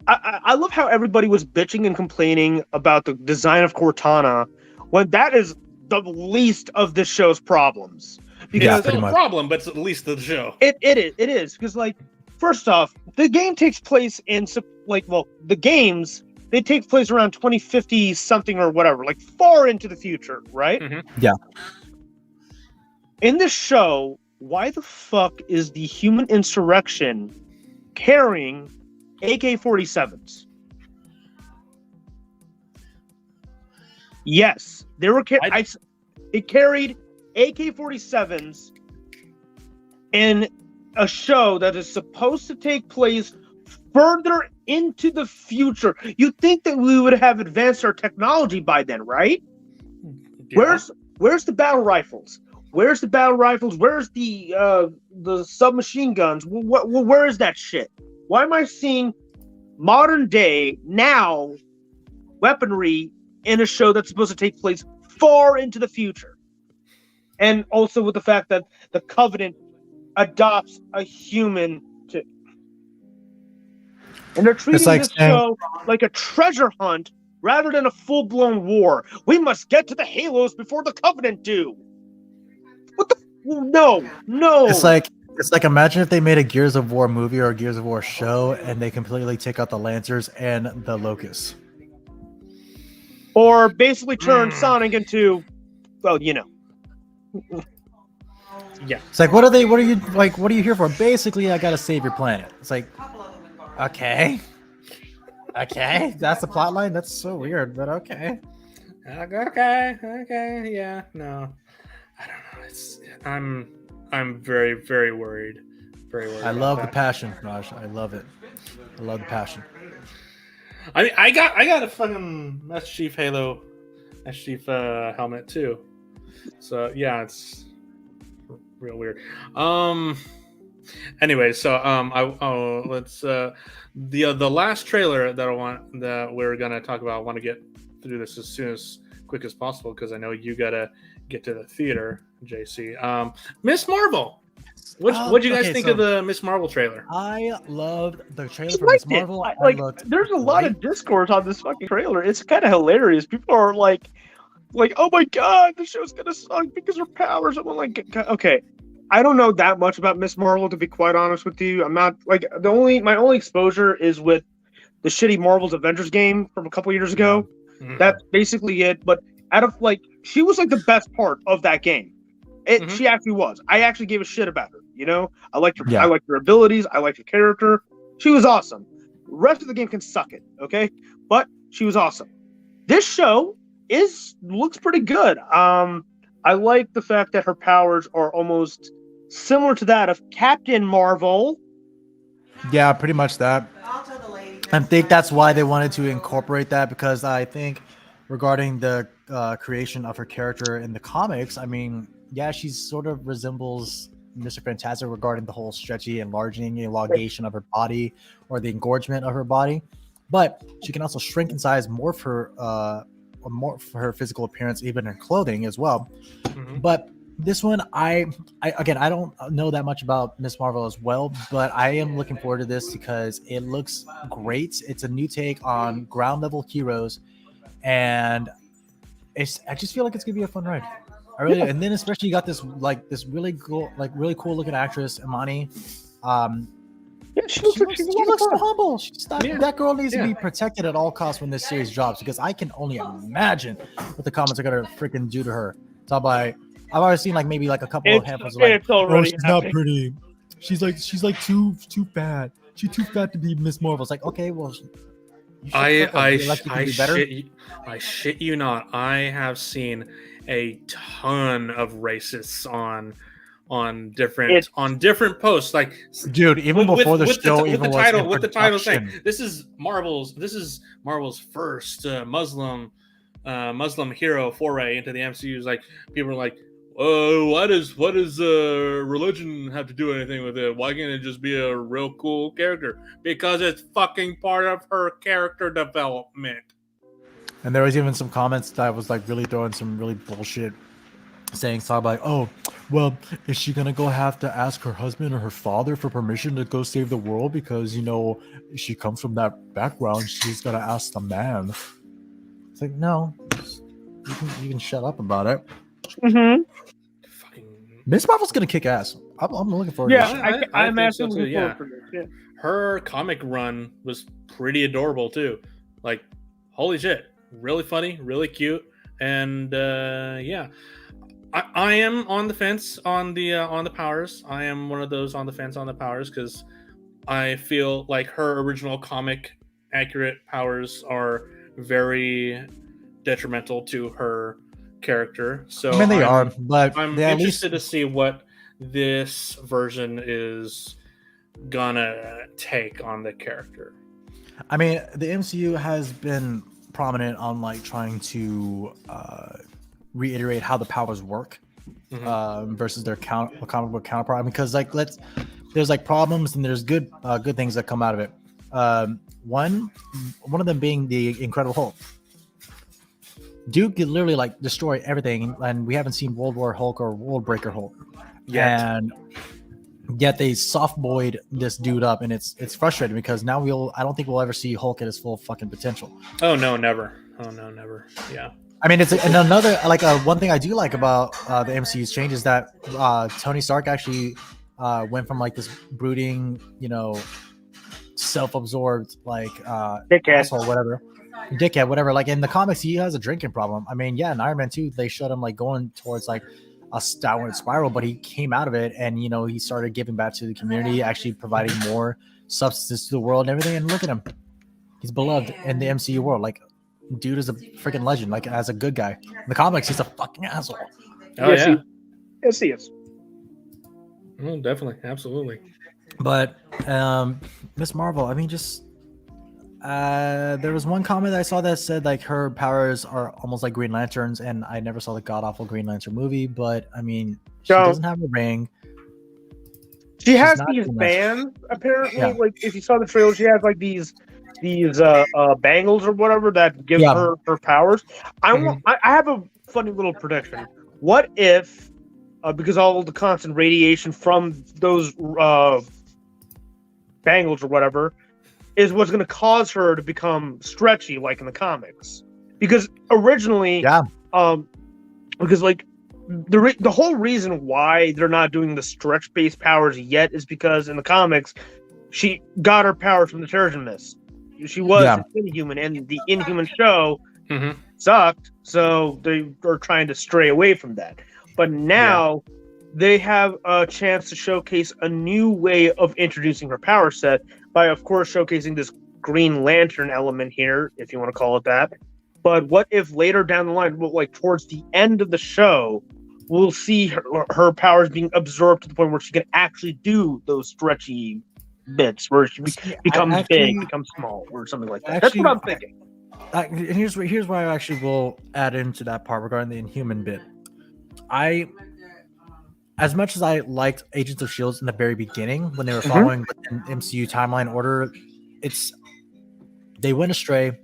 I love how everybody was bitching and complaining about the design of Cortana when that is the least of this show's problems. Because it's still a problem, but it's at least the show. It is because, like, first off, the game takes place in the games they take place around 2050 something or whatever, like far into the future, right? Mm-hmm. Yeah. In this show, why the fuck is the human insurrection carrying AK-47s? Yes, they were. It carried AK-47s in a show that is supposed to take place further into the future. You'd think that we would have advanced our technology by then, right? Yeah. Where's the battle rifles? Where's the battle rifles? Where's the submachine guns? Where is that shit? Why am I seeing modern day now weaponry in a show that's supposed to take place far into the future? And also with the fact that the Covenant adopts a human to, and they're treating this show like a treasure hunt rather than a full-blown war. We must get to the Halos before the Covenant do. What the? No. It's like imagine if they made a Gears of War movie or a Gears of War show and they completely take out the Lancers and the Locusts. Or basically turn Sonic into, well, you know. Yeah. It's like, what are you here for? Basically, I gotta save your planet. It's like, okay. That's the plot line? That's so weird, but okay. Okay, yeah, no. I don't know. I'm very, very worried. Very worried. I love the passion, Raj. I love it. I love the passion. I mean, I got a fucking Master Chief Halo, Master Chief helmet too. So yeah, it's real weird. Anyway, so let's the last trailer that we're gonna talk about. I want to get through this as quick as possible because I know you gotta get to the theater, JC. Miss Marvel. What'd you guys think of the Miss Marvel trailer? I loved the trailer for Miss Marvel. There's a lot of discourse on this fucking trailer. It's kind of hilarious. People are like, oh my god, the show's gonna suck because her powers. I'm like, okay, I don't know that much about Miss Marvel, to be quite honest with you. I'm not like my only exposure is with the shitty Marvel's Avengers game from a couple years ago. Mm-hmm. That's basically it. But she was like the best part of that game. She actually was. I actually gave a shit about her. You know, I liked her. Yeah. I liked her abilities. I liked her character. She was awesome. The rest of the game can suck it, okay? But she was awesome. This show looks pretty good. I like the fact that her powers are almost similar to that of Captain Marvel. Yeah, pretty much that. I think that's why they wanted to incorporate that, because I think regarding the creation of her character in the comics, I mean, yeah, she sort of resembles Mr. Fantastic regarding the whole stretchy, elongation of her body or the engorgement of her body, but she can also shrink in size, morph her more for her physical appearance, even her clothing as well. Mhm. But this one, I again, I don't know that much about Miss Marvel as well, but I am looking forward to this because it looks great. It's a new take on ground level heroes, and I just feel like it's gonna be a fun ride. I really, and then especially you got this really cool looking actress Imani. Yeah, she looks So humble. Yeah. That girl needs to Yeah. be protected at all costs when this series drops because I can only imagine what the comments are gonna freaking do to her. So I've already seen like maybe like a couple of handfuls of like, it's already she's not happening. pretty. She's like too fat. She's too fat to be Miss Marvel. It's like, okay, well, you shut the fuck up. You like you can do better? I shit you not. I have seen a ton of racists on different posts, like Dude, even before the show, with even the was title, in with the title saying production. this is Marvel's first Muslim hero foray into the MCU. Is like people are like, oh, what does religion have to do anything with it? Why can't it just be a real cool character? Because it's fucking part of her character development. And there was even some comments that was like really throwing some really bullshit, saying something like, "Oh, well, is she gonna go have to ask her husband or her father for permission to go save the world because she comes from that background? She's gonna ask the man." It's like, no, you can shut up about it. Mm-hmm. Fucking Miss Marvel's gonna kick ass. I'm looking forward to Yeah, this. I I'm think so absolutely too, looking yeah. forward for this. Yeah. Her comic run was pretty adorable too. Like, holy shit, really funny, really cute, and yeah. I am on the fence on the powers. I am one of those on the fence on the powers because I feel like her original comic accurate powers are very detrimental to her character. So I mean, they are, but I'm they at interested least to see what this version is gonna take on the character. I mean, the MCU has been prominent on like trying to reiterate how the powers work versus their comic book counterpart. I mean, because like there's like problems and there's good things that come out of it. One of them being the Incredible Hulk. Dude could literally like destroy everything, and we haven't seen World War Hulk or World Breaker Hulk Yet. and yet they soft boyed this dude up, and it's frustrating because now I don't think we'll ever see Hulk at his full fucking potential. Oh no, never. Yeah. I mean, and another like one thing I do like about the MCU's change is that Tony Stark actually went from like this brooding, self-absorbed like asshole, dickhead, whatever. Like in the comics, he has a drinking problem. I mean, yeah, in Iron Man 2, they showed him like going towards like a downward spiral, but he came out of it, and he started giving back to the community, actually providing more substance to the world and everything. And look at him, he's beloved in the MCU world. Like, dude is a freaking legend. Like, as a good guy in the comics, he's a fucking asshole. Oh yeah. Yes, he is. Oh, definitely, absolutely. But Miss Marvel, I mean, just there was one comment I saw that said like her powers are almost like Green Lantern's, and I never saw the god awful Green Lantern movie, but I mean, she doesn't have a ring. She has not these Green bands apparently. Yeah. Like if you saw the trailer, she has like these bangles or whatever that give her powers. I have a funny little prediction. What if because all the constant radiation from those bangles or whatever is what's going to cause her to become stretchy, like in the comics? Because originally, because like the whole reason why they're not doing the stretch-based powers yet is because in the comics, she got her powers from the Terrigen Mist. She was an Inhuman, and the Inhuman show sucked, so they are trying to stray away from that. But now they have a chance to showcase a new way of introducing her power set by, of course, showcasing this Green Lantern element here, if you want to call it that. But what if later down the line, like towards the end of the show, we'll see her powers being absorbed to the point where she can actually do those stretchy bits, where she becomes big, becomes small, or something like that. That's what I'm thinking. And here's why I actually will add into that part regarding the Inhuman bit. As much as I liked Agents of S.H.I.E.L.D. in the very beginning when they were following the MCU timeline order, they went astray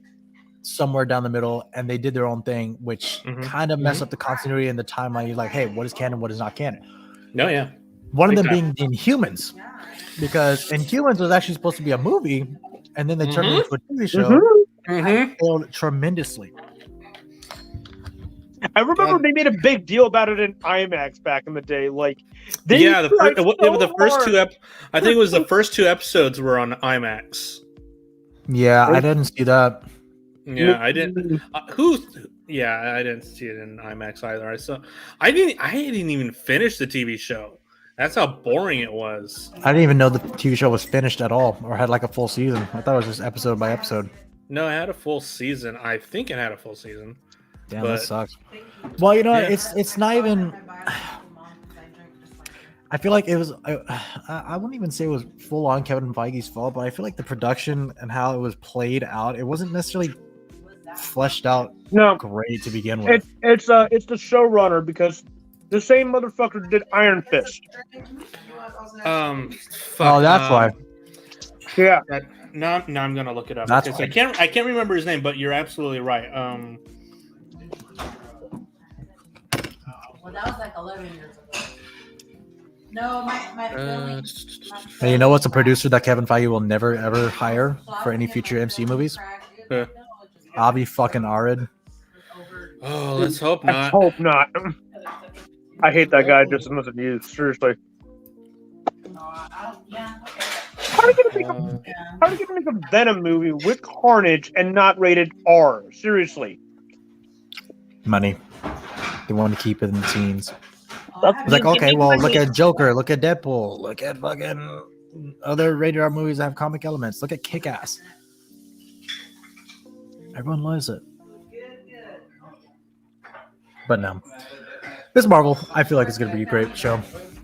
somewhere down the middle, and they did their own thing, which kind of messed up the continuity and the timeline. You're like, hey, what is canon? What is not canon? No, yeah. One of them being the Inhumans, because Inhumans was actually supposed to be a movie, and then they turned it into a TV show. And failed tremendously. I remember they made a big deal about it in IMAX back in the day. Like, the first two. I think it was the first 2 episodes were on IMAX. Yeah, I didn't see that. Yeah, I didn't. Yeah, I didn't see it in IMAX either. I didn't even finish the TV show. That's how boring it was. I didn't even know the TV show was finished at all, or had like a full season. I thought it was just episode by episode. No, it had a full season. I think it had a full season. Damn, that sucks. Well, it's not even. I feel like it was. I wouldn't even say it was full on Kevin Feige's fault, but I feel like the production and how it was played out, it wasn't necessarily fleshed out. Great to begin with. It's the showrunner, because the same motherfucker did Iron Fist. That's why. Yeah. Now I'm gonna look it up. I can't remember his name, but you're absolutely right. Well, that was like 11 years ago. No, my feeling. And you know what's a producer that Kevin Feige will never ever hire for any future MCU movies? Avi fucking Arad. Oh, let's hope not. I hope not. I hate that guy just as much as you. Seriously. How are you gonna make a Venom movie with Carnage and not rated R? Seriously. Money. They want to keep it in the teens. It's like, okay, well, look at Joker, look at Deadpool, look at fucking other rated R movies that have comic elements. Look at Kick-Ass. Everyone loves it. But no. This Marvel, I feel like it's going to be a great show.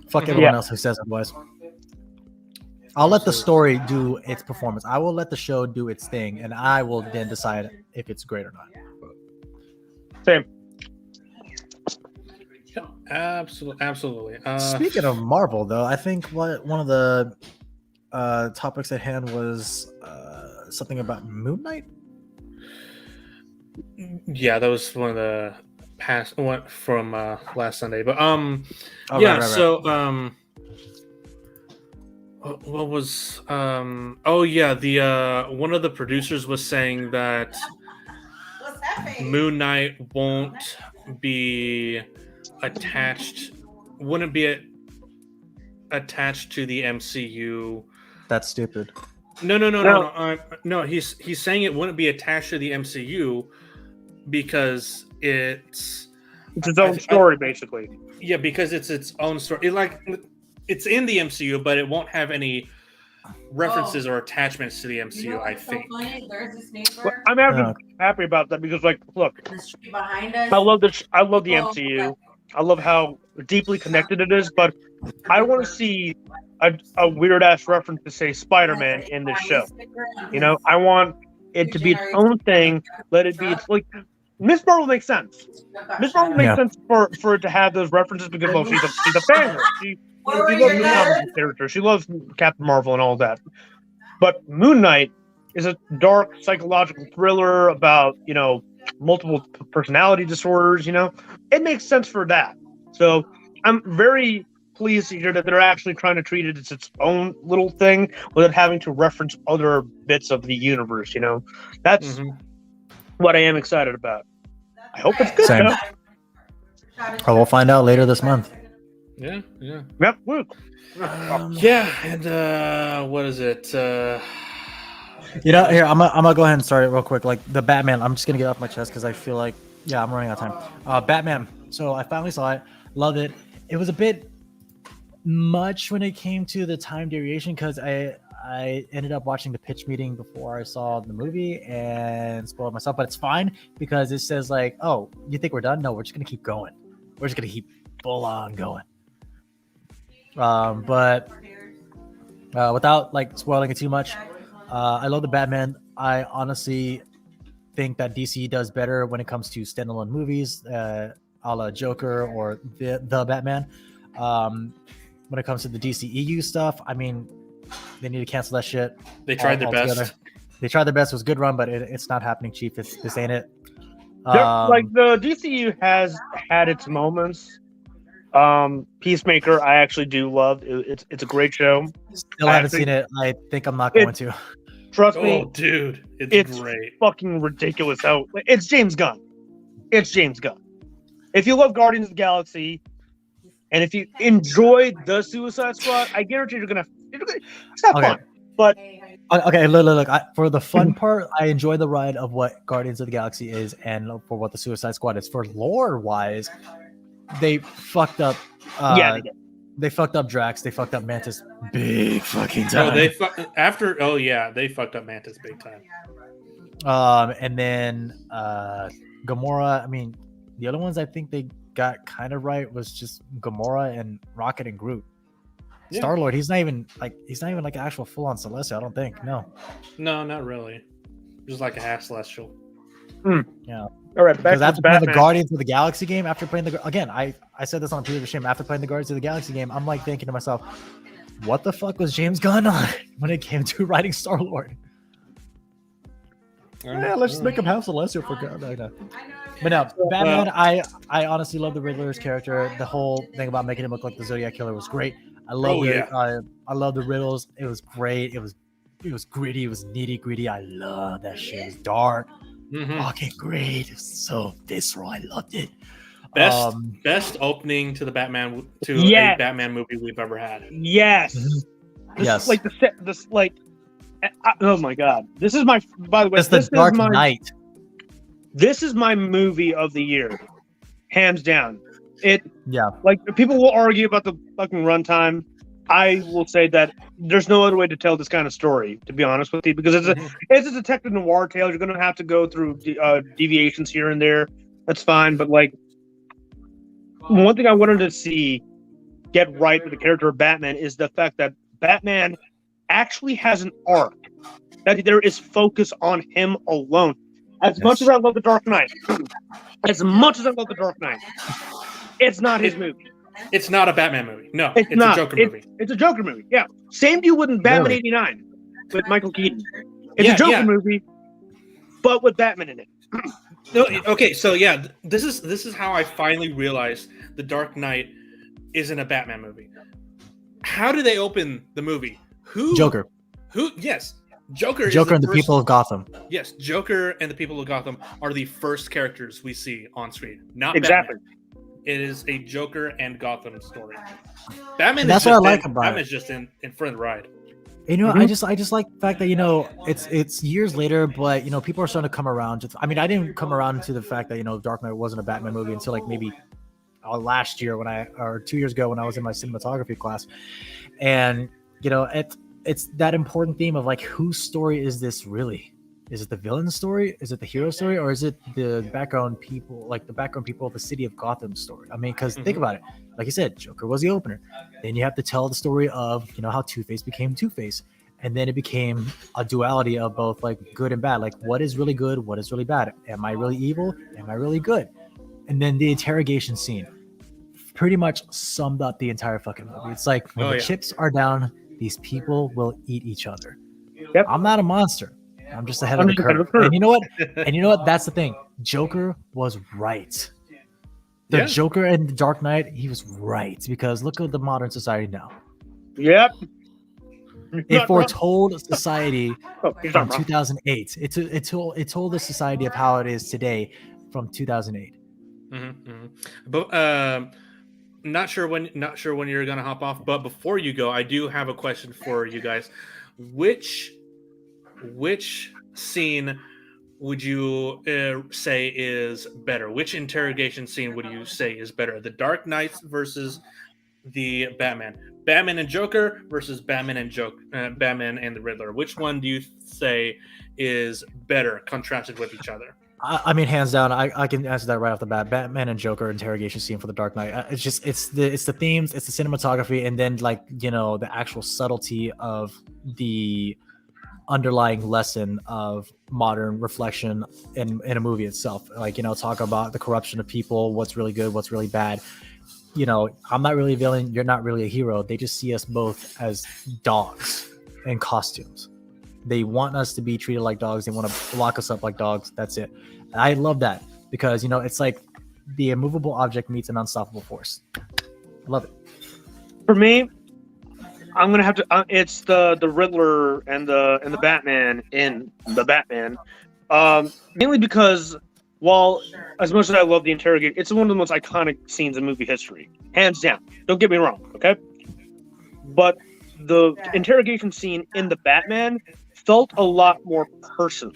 Fuck everyone else who says otherwise. I'll let the story do its performance. I will let the show do its thing, and I will then decide if it's great or not. Same. Absolutely. Speaking of Marvel, though, I think one of the topics at hand was something about Moon Knight. Yeah, that was one of the past one from last Sunday. But right. So what was the one of the producers was saying that Moon Knight wouldn't be attached to the MCU. That's stupid. No. He's saying it wouldn't be attached to the MCU because it's its own story, basically. Yeah, because it's its own story. It's in the MCU, but it won't have any references or attachments to the MCU. I think. Well, I'm happy about that because, look, behind us. I love this. I love the MCU. I love how deeply connected it is, but I want to see a weird ass reference to say Spider-Man in this show. I want it to be its own thing. Let it be. It's like Miss Marvel makes sense. Miss Marvel makes sense for it to have those references because she's a fan. She loves the comic character. She loves Captain Marvel and all that. But Moon Knight is a dark psychological thriller about multiple personality disorders. It makes sense for that. So I'm very pleased to hear that they're actually trying to treat it as its own little thing without having to reference other bits of the universe. That's what I am excited about. I hope it's good. Same. We'll find out later this month. Yeah. Yep. And what is it? Here I'm gonna go ahead and start it real quick. Like the Batman, I'm just gonna get off my chest because I feel like I'm running out of time. Batman. So I finally saw it, loved it. It was a bit much when it came to the time variation because I ended up watching the pitch meeting before I saw the movie and spoiled myself. But it's fine because it says oh, you think we're done? No, we're just gonna keep going. We're just gonna keep full on going. But without spoiling it too much, I love the Batman. I honestly think that DC does better when it comes to standalone movies, a la Joker or the Batman. When it comes to the DCEU stuff, I mean, they need to cancel that shit. They tried their best. They tried their best. It was a good run, but it's not happening, Chief. This ain't it. Like the DCU has had its moments. Peacemaker, I actually do love. It's a great show. Still haven't seen it. I think I'm not going to. Trust me, Oh, dude, it's great. Fucking ridiculous. It's James Gunn. It's James Gunn. If you love Guardians of the Galaxy, and if you enjoy the Suicide Squad, I guarantee you're gonna. It's not fun, but okay. Look. For the fun part, I enjoy the ride of what Guardians of the Galaxy is, and for what the Suicide Squad is. For lore wise, they fucked up. They fucked up Drax. They fucked up Mantis big fucking time. They fucked up Mantis big time. And then Gamora. I mean, the other ones I think they got kind of right was just Gamora and Rocket and Groot. Yeah. Star-Lord, he's not even like an actual full-on Celestial. I don't think. No, not really. Just like a half Celestial. Yeah. All right, because after playing the Guardians of the Galaxy game, I said this on previous stream. After playing the Guardians of the Galaxy game, I'm like thinking to myself, what the fuck was James Gunn on when it came to writing Star-Lord? Yeah, let's just make him half Celestial for God. But no, Batman, I honestly love the Riddler's character. The whole thing about making him look like the Zodiac Killer was great. I love I love the riddles. It was great. It was gritty. It was nitty gritty. I love that shit. It was dark. Fucking great. It was so visceral. I loved it. Best opening to the Batman a Batman movie we've ever had. Yes. Yes. Oh my god. This is my. By the way, it's the Dark Knight. This is my movie of the year, hands down. Like people will argue about the fucking runtime. I will say that there's no other way to tell this kind of story, to be honest with you, because it's a detective noir tale. You're going to have to go through deviations here and there. That's fine, but like one thing I wanted to see get right with the character of Batman is the fact that Batman actually has an arc. That there is focus on him alone. As much as I love The Dark Knight, it's not his movie. It's not a Batman movie. No, it's a Joker movie. It's a Joker movie. Yeah, same deal with Batman '89 with Michael Keaton. It's a Joker movie, but with Batman in it. Okay, so this is how I finally realized The Dark Knight isn't a Batman movie. How do they open the movie? Joker. Yes. Joker and the people of Gotham. Yes, Joker and the people of Gotham are the first characters we see on screen. Not exactly. Batman. It is a Joker and Gotham story. Batman. And that's what I like about it. Batman's just in front of the ride. I just like the fact that it's years later, but people are starting to come around. I didn't come around to the fact that Dark Knight wasn't a Batman movie until like maybe last year or 2 years ago when I was in my cinematography class, and it's that important theme of like whose story is this really? Is it the villain's story? Is it the hero story? Or is it the background people, like the background people of the city of Gotham story? I mean, because think about it. Like you said, Joker was the opener. Then you have to tell the story of, how Two-Face became Two-Face. And then it became a duality of both like good and bad. Like what is really good? What is really bad? Am I really evil? Am I really good? And then the interrogation scene pretty much summed up the entire fucking movie. It's like when the chips are down, these people will eat each other. Yep. I'm not a monster. I'm just ahead of the curve. And you know what? That's the thing. Joker was right. The Joker and the Dark Knight, he was right. Because look at the modern society now. Yep. It foretold society from 2008. It told the society of how it is today from 2008. But not sure when you're gonna hop off. But before you go, I do have a question for you guys. Which scene would you say is better? Which interrogation scene would you say is better? The Dark Knight versus the Batman. Batman and Joker versus Batman and Batman and the Riddler. Which one do you say is better contrasted with each other? I mean, hands down, I can answer that right off the bat. Batman and Joker interrogation scene for the Dark Knight. It's the themes, it's the cinematography, and then the actual subtlety of the underlying lesson of modern reflection in a movie itself. Talk about the corruption of people, what's really good, what's really bad. I'm not really a villain, you're not really a hero. They just see us both as dogs in costumes. They want us to be treated like dogs. They want to lock us up like dogs. That's it. I love that because it's like the immovable object meets an unstoppable force. I love it. For me, I'm gonna have to. It's the Riddler and the Batman in the Batman, mainly because while as much as I love the interrogate, it's one of the most iconic scenes in movie history, hands down. Don't get me wrong, okay? But the interrogation scene in the Batman felt a lot more personal.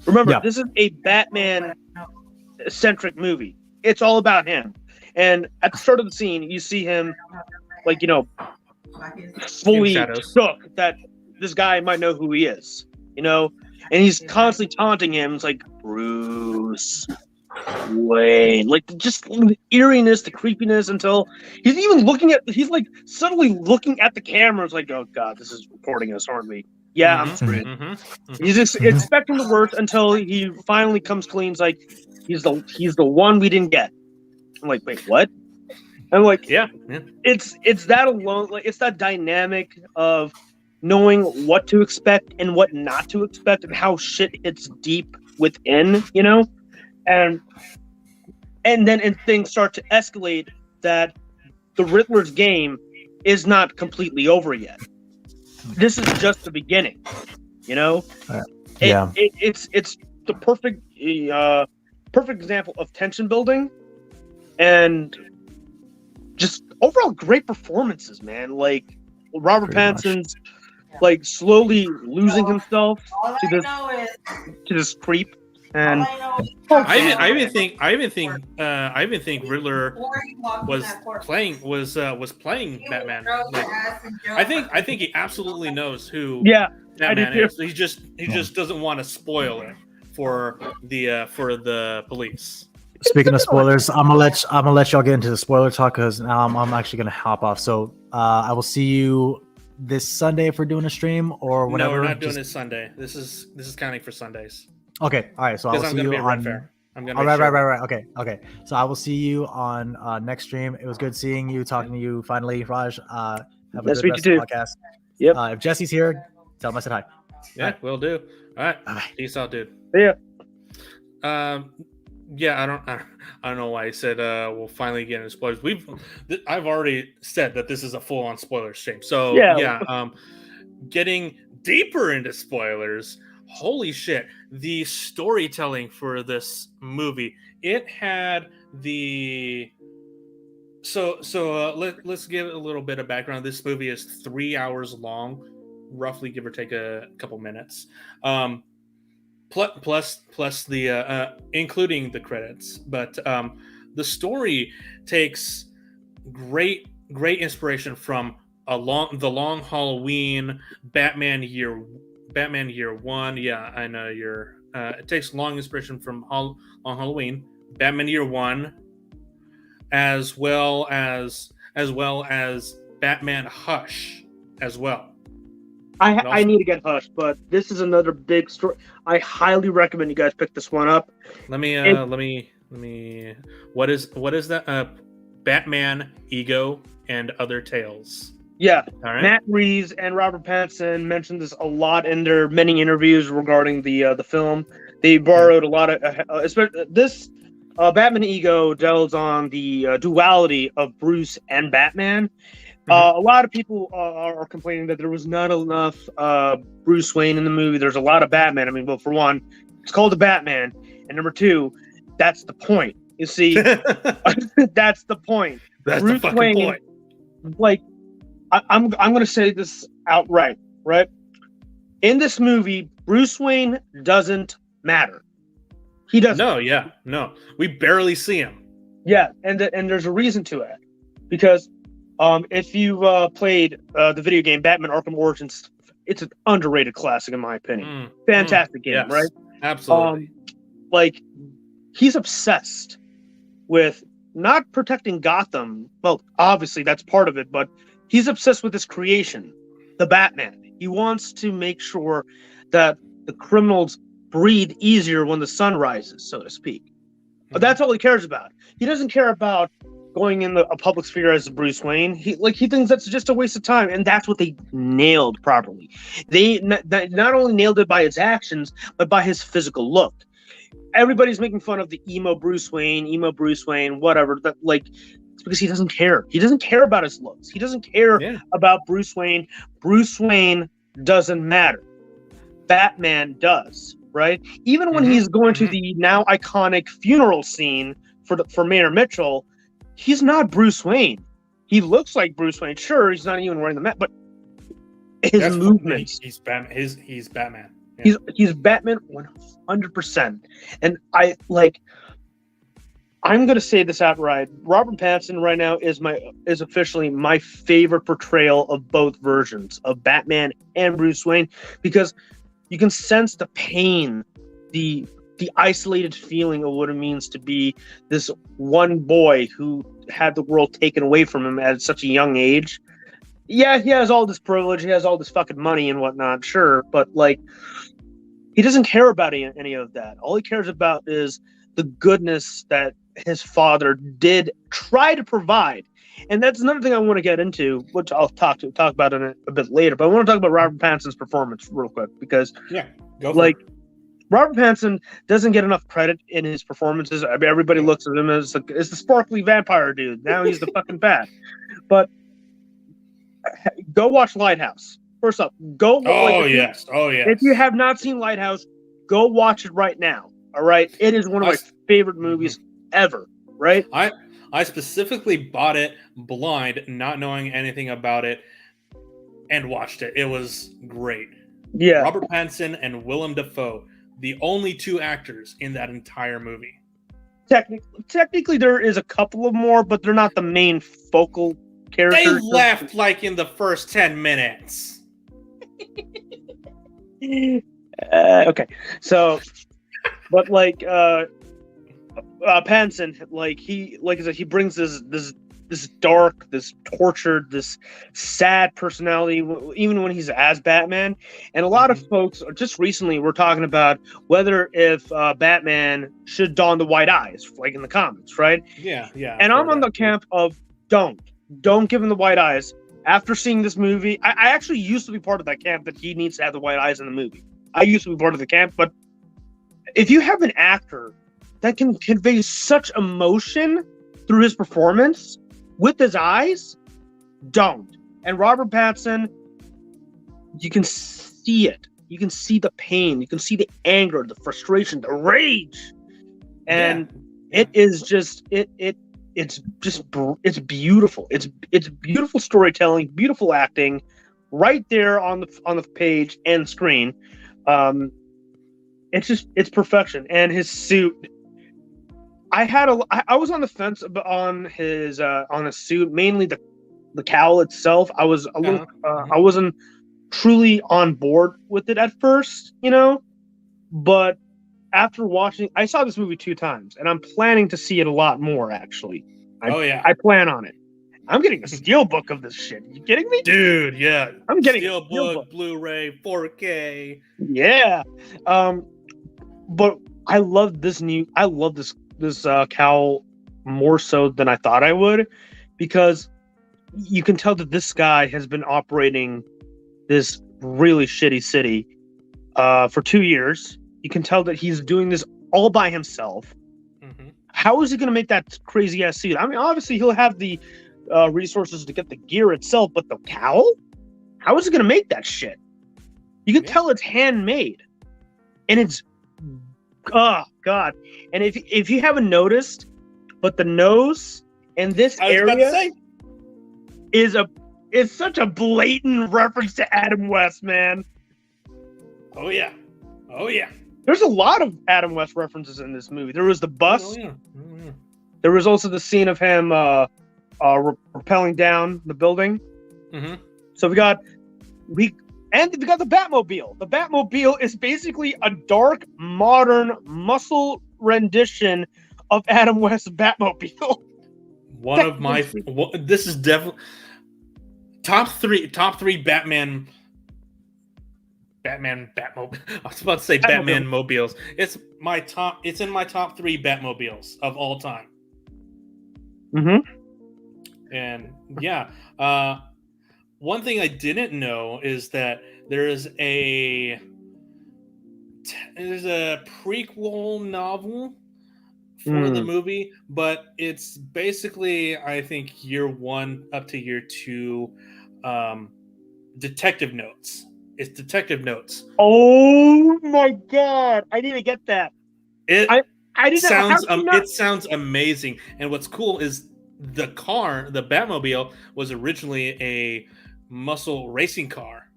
Remember, this is a Batman-centric movie. It's all about him. And at the start of the scene, you see him, like, fully shook that this guy might know who he is, and he's constantly taunting him. It's like, Bruce Wayne, like just the eeriness, the creepiness, until he's even he's like suddenly looking at the camera. It's like, oh God, this is recording us, aren't we? Yeah, I'm screwed. He's expecting the worst until he finally comes clean. It's like, he's the one we didn't get. I'm like, wait, what? I'm like, yeah. It's that alone. Like, it's that dynamic of knowing what to expect and what not to expect, and how shit hits deep within, and then things start to escalate. That the Riddler's game is not completely over yet. This is just the beginning, Yeah. It's the perfect example of tension building and just overall great performances, man. Like Robert Pattinson's like slowly losing himself to this creep, and I even think Riddler was playing Batman. Like, I think he absolutely knows who Batman is. He just doesn't want to spoil it for the police. Speaking of spoilers, I'm gonna let y'all get into the spoiler talk because now I'm actually gonna hop off. So I will see you this Sunday if we're doing a stream or whatever. No, we're not doing this Sunday. This is counting for Sundays. Okay, all right. So I'll see you on. I'm gonna. Right. Okay. So I will see you on next stream. It was good seeing you, talking to you finally, Raj. Have a good rest of the podcast. Yep. If Jesse's here, tell him I said hi. Yeah, will do. All right. Peace out, dude. Yeah. Yeah, I don't know why I said we'll finally get into spoilers. I've already said that this is a full-on spoiler stream. So getting deeper into spoilers. Holy shit! The storytelling for this movie, it had the. Let's give it a little bit of background. This movie is 3 hours long, roughly, give or take a couple minutes. Plus the including the credits, but the story takes great inspiration from the Long Halloween, Batman Year One. Yeah, I know it takes long inspiration from Long Halloween, Batman Year One, as well as Batman Hush as well. I need to get Hush, but this is another big story. I highly recommend you guys pick this one up. Let me. What is that? Batman, Ego, and Other Tales. Yeah, all right. Matt Reeves and Robert Pattinson mentioned this a lot in their many interviews regarding the film. They borrowed a lot of, especially this Batman Ego delves on the duality of Bruce and Batman. A lot of people are complaining that there was not enough Bruce Wayne in the movie. There's a lot of Batman. I mean, well, for one, it's called the Batman, and number two, that's the point. You see, that's the point. That's Bruce the fucking Wayne, point. Like, I'm going to say this outright, right? In this movie, Bruce Wayne doesn't matter. He doesn't. No. We barely see him. Yeah, and there's a reason to it, because. If you've played the video game Batman Arkham Origins, it's an underrated classic in my opinion. Fantastic game, yes, right? Absolutely. Like, he's obsessed with not protecting Gotham. Well, obviously that's part of it, but he's obsessed with his creation, the Batman. He wants to make sure that the criminals breathe easier when the sun rises, so to speak. But that's all he cares about. He doesn't care about going in a public sphere as Bruce Wayne. He thinks that's just a waste of time, and that's what they nailed properly. They not only nailed it by his actions, but by his physical look. Everybody's making fun of the emo Bruce Wayne, whatever. That it's because he doesn't care. He doesn't care about his looks. He doesn't care about Bruce Wayne. Bruce Wayne doesn't matter. Batman does, right? Even when he's going to the now iconic funeral scene for Mayor Mitchell, he's not Bruce Wayne. He looks like Bruce Wayne. Sure, he's not even wearing the mask, but his movements. He's Batman. He's Batman. Yeah. He's Batman 100%. And I'm gonna say this outright. Robert Pattinson right now is officially my favorite portrayal of both versions of Batman and Bruce Wayne, because you can sense the pain, the isolated feeling of what it means to be this one boy who had the world taken away from him at such a young age. Yeah, he has all this privilege, he has all this fucking money and whatnot, sure, but he doesn't care about any of that. All he cares about is the goodness that his father did try to provide. And that's another thing I want to get into, which I'll talk about in a bit later. But I want to talk about Robert Pattinson's performance real quick, because Robert Pattinson doesn't get enough credit in his performances. I mean, everybody looks at him as the sparkly vampire dude. Now he's the fucking Bat. But go watch Lighthouse. First up, go. Yes. If you have not seen Lighthouse, go watch it right now. All right, it is one of my favorite movies ever. Right. I specifically bought it blind, not knowing anything about it, and watched it. It was great. Yeah. Robert Pattinson and Willem Dafoe, the only two actors in that entire movie. Technically, there is a couple of more, but they're not the main focal characters. They left in the first 10 minutes. Okay, so, but Pattinson, he brings this dark, this tortured, this sad personality, even when he's as Batman. And a lot of folks just recently were talking about whether if Batman should don the white eyes, like in the comics, right? Yeah. And I'm on the camp of don't give him the white eyes. After seeing this movie, I actually used to be part of that camp that he needs to have the white eyes in the movie. I used to be part of the camp, but if you have an actor that can convey such emotion through his performance with his eyes, don't. And Robert Pattinson, you can see it. You can see the pain. You can see the anger, the frustration, the rage. And it is just it's beautiful. It's beautiful storytelling, beautiful acting, right there on the page and screen. It's perfection. And his suit, I was on the fence on his suit, mainly the cowl itself. I was a little I wasn't truly on board with it at first, but after watching, I saw this movie 2 times, and I'm planning to see it a lot more, actually. I plan on it. I'm getting a steelbook of this shit. You kidding me? Dude, yeah. I'm getting steelbook, Blu-ray, 4K. Yeah. But I love this cowl more so than I thought I would, because you can tell that this guy has been operating this really shitty city for 2 years. You can tell that he's doing this all by himself. Mm-hmm. How is he going to make that crazy ass suit? I mean, obviously he'll have the resources to get the gear itself, but the cowl? How is he going to make that shit? You can tell it's handmade, and it's oh god. And if you haven't noticed, but the nose in this area is such a blatant reference to Adam West, man. Oh yeah. There's a lot of Adam West references in this movie. There was the bus. Oh, yeah. There was also the scene of him rappelling down the building. Mm-hmm. So we got the Batmobile. The Batmobile is basically a dark, modern, muscle rendition of Adam West's Batmobile. This is definitely top three Batmobile. I was about to say Batman mobiles. It's in my top 3 Batmobiles of all time. Mm-hmm. And yeah, one thing I didn't know is that there's a prequel novel for the movie, but it's basically, I think, year 1 up to year 2 detective notes. It's detective notes. Oh my god! I didn't get that. I didn't sounds know. it sounds amazing. And what's cool is the Batmobile, was originally a muscle racing car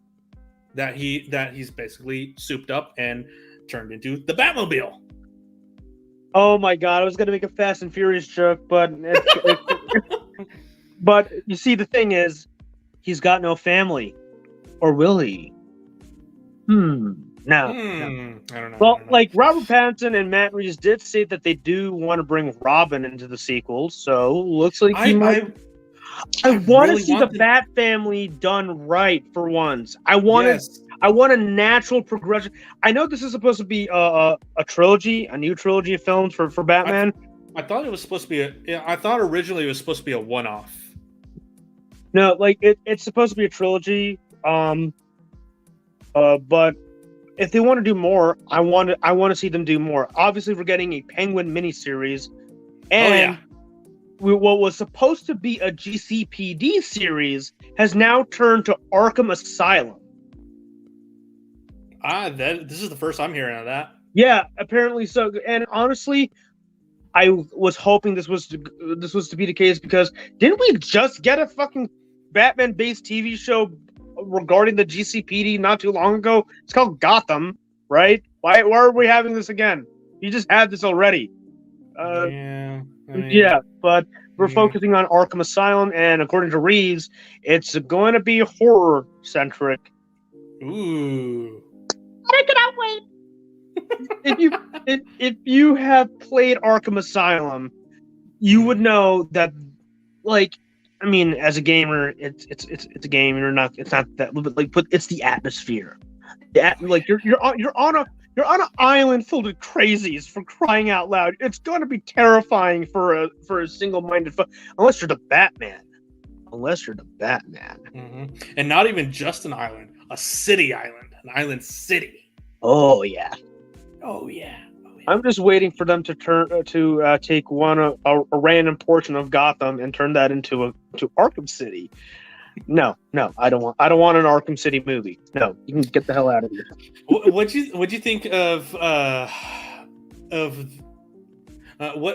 that he's basically souped up and turned into the Batmobile. Oh my god! I was gonna make a Fast and Furious joke, but but you see, the thing is, he's got no family, or will he? No. I don't know. Well, like Robert Pattinson and Matt Reeves did say that they do want to bring Robin into the sequel, so looks like he might. I want to see the Bat family done right for once. I want a natural progression. I know this is supposed to be a trilogy, a new trilogy of films for Batman. I thought it was supposed to be I thought originally it was supposed to be a one-off. No, like it's supposed to be a trilogy. But if they want to do more, I want to see them do more. Obviously, we're getting a Penguin miniseries, and what was supposed to be a GCPD series has now turned to Arkham Asylum. This is the first I'm hearing of that. Yeah, apparently so. And honestly, I was hoping this was to be the case, because didn't we just get a fucking Batman-based TV show regarding the GCPD not too long ago? It's called Gotham, right? Why are we having this again? You just had this already. But we're focusing on Arkham Asylum, and according to Reeves, it's going to be horror centric. Ooh! I cannot wait. If you have played Arkham Asylum, you would know that, like, I mean, as a gamer, it's a game. It's not that, but like, but it's the atmosphere. Like you're on an island filled with crazies, for crying out loud. It's going to be terrifying for a single-minded unless you're the Batman. Mm-hmm. And not even just an island, an island city. Oh yeah. I'm just waiting for them to take a random portion of Gotham and turn that into Arkham City. No, I don't want an Arkham City movie. No, you can get the hell out of here. What'd you think of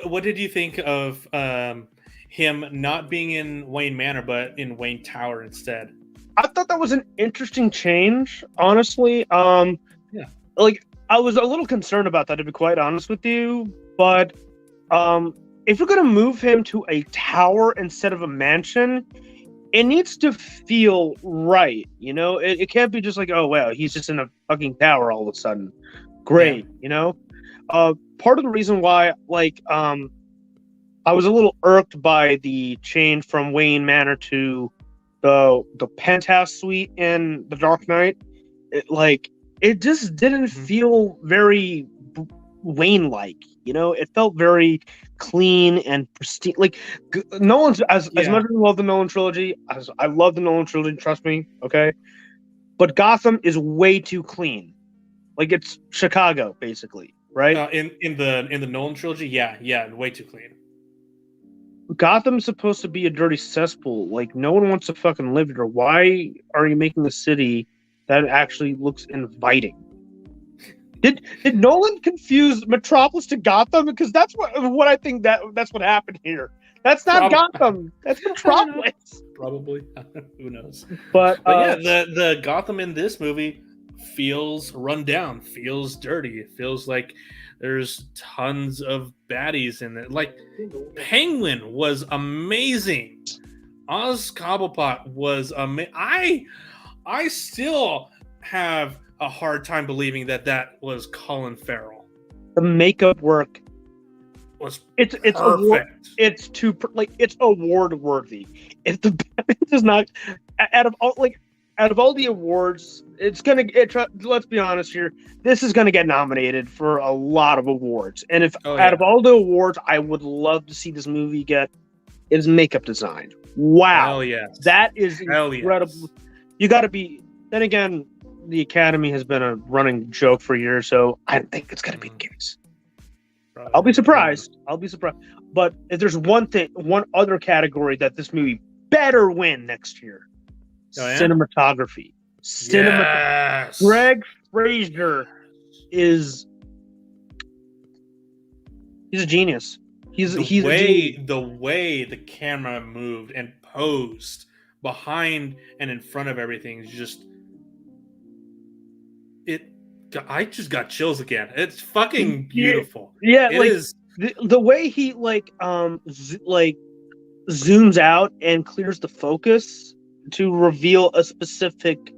what did you think of him not being in Wayne Manor but in Wayne Tower instead? I thought that was an interesting change, honestly. Like, I was a little concerned about that, to be quite honest with you. But if you're going to move him to a tower instead of a mansion, it needs to feel right. You know, it can't be just like, oh, wow, he's just in a fucking tower all of a sudden. Great, you know? Part of the reason why, like, I was a little irked by the change from Wayne Manor to the penthouse suite in The Dark Knight, it just didn't feel very Wayne-like, you know. It felt very clean and pristine. Like, Nolan's as much as I love the Nolan trilogy, as I love the Nolan trilogy, trust me, okay. But Gotham is way too clean. Like, it's Chicago, basically, right? In the Nolan trilogy, yeah, way too clean. Gotham's supposed to be a dirty cesspool. Like, no one wants to fucking live here. Why are you making a city that actually looks inviting? Did Nolan confuse Metropolis to Gotham? Because that's what I think that's what happened here. That's not Gotham. That's Metropolis. Probably. Who knows? But yeah, the Gotham in this movie feels run down, feels dirty. It feels like there's tons of baddies in it. Like, Penguin was amazing. Oz Cobblepot was amazing. I still have a hard time believing that was Colin Farrell. The makeup work was it's perfect. It's award worthy. If the Batman does not, out of all the awards, let's be honest here, this is gonna get nominated for a lot of awards. And out of all the awards, I would love to see this movie get is makeup design. Wow. Hell yes. That is Hell incredible. yes. You got to be. Then again, the Academy has been a running joke for years, so I think it's going to be the case. I'll be surprised. But if there's one other category that this movie better win next year, cinematography. Yes. Greg Fraser he's a genius. The way the camera moved and posed behind and in front of everything is just I just got chills again. It's fucking beautiful. Yeah, it like is. The way he zooms out and clears the focus to reveal a specific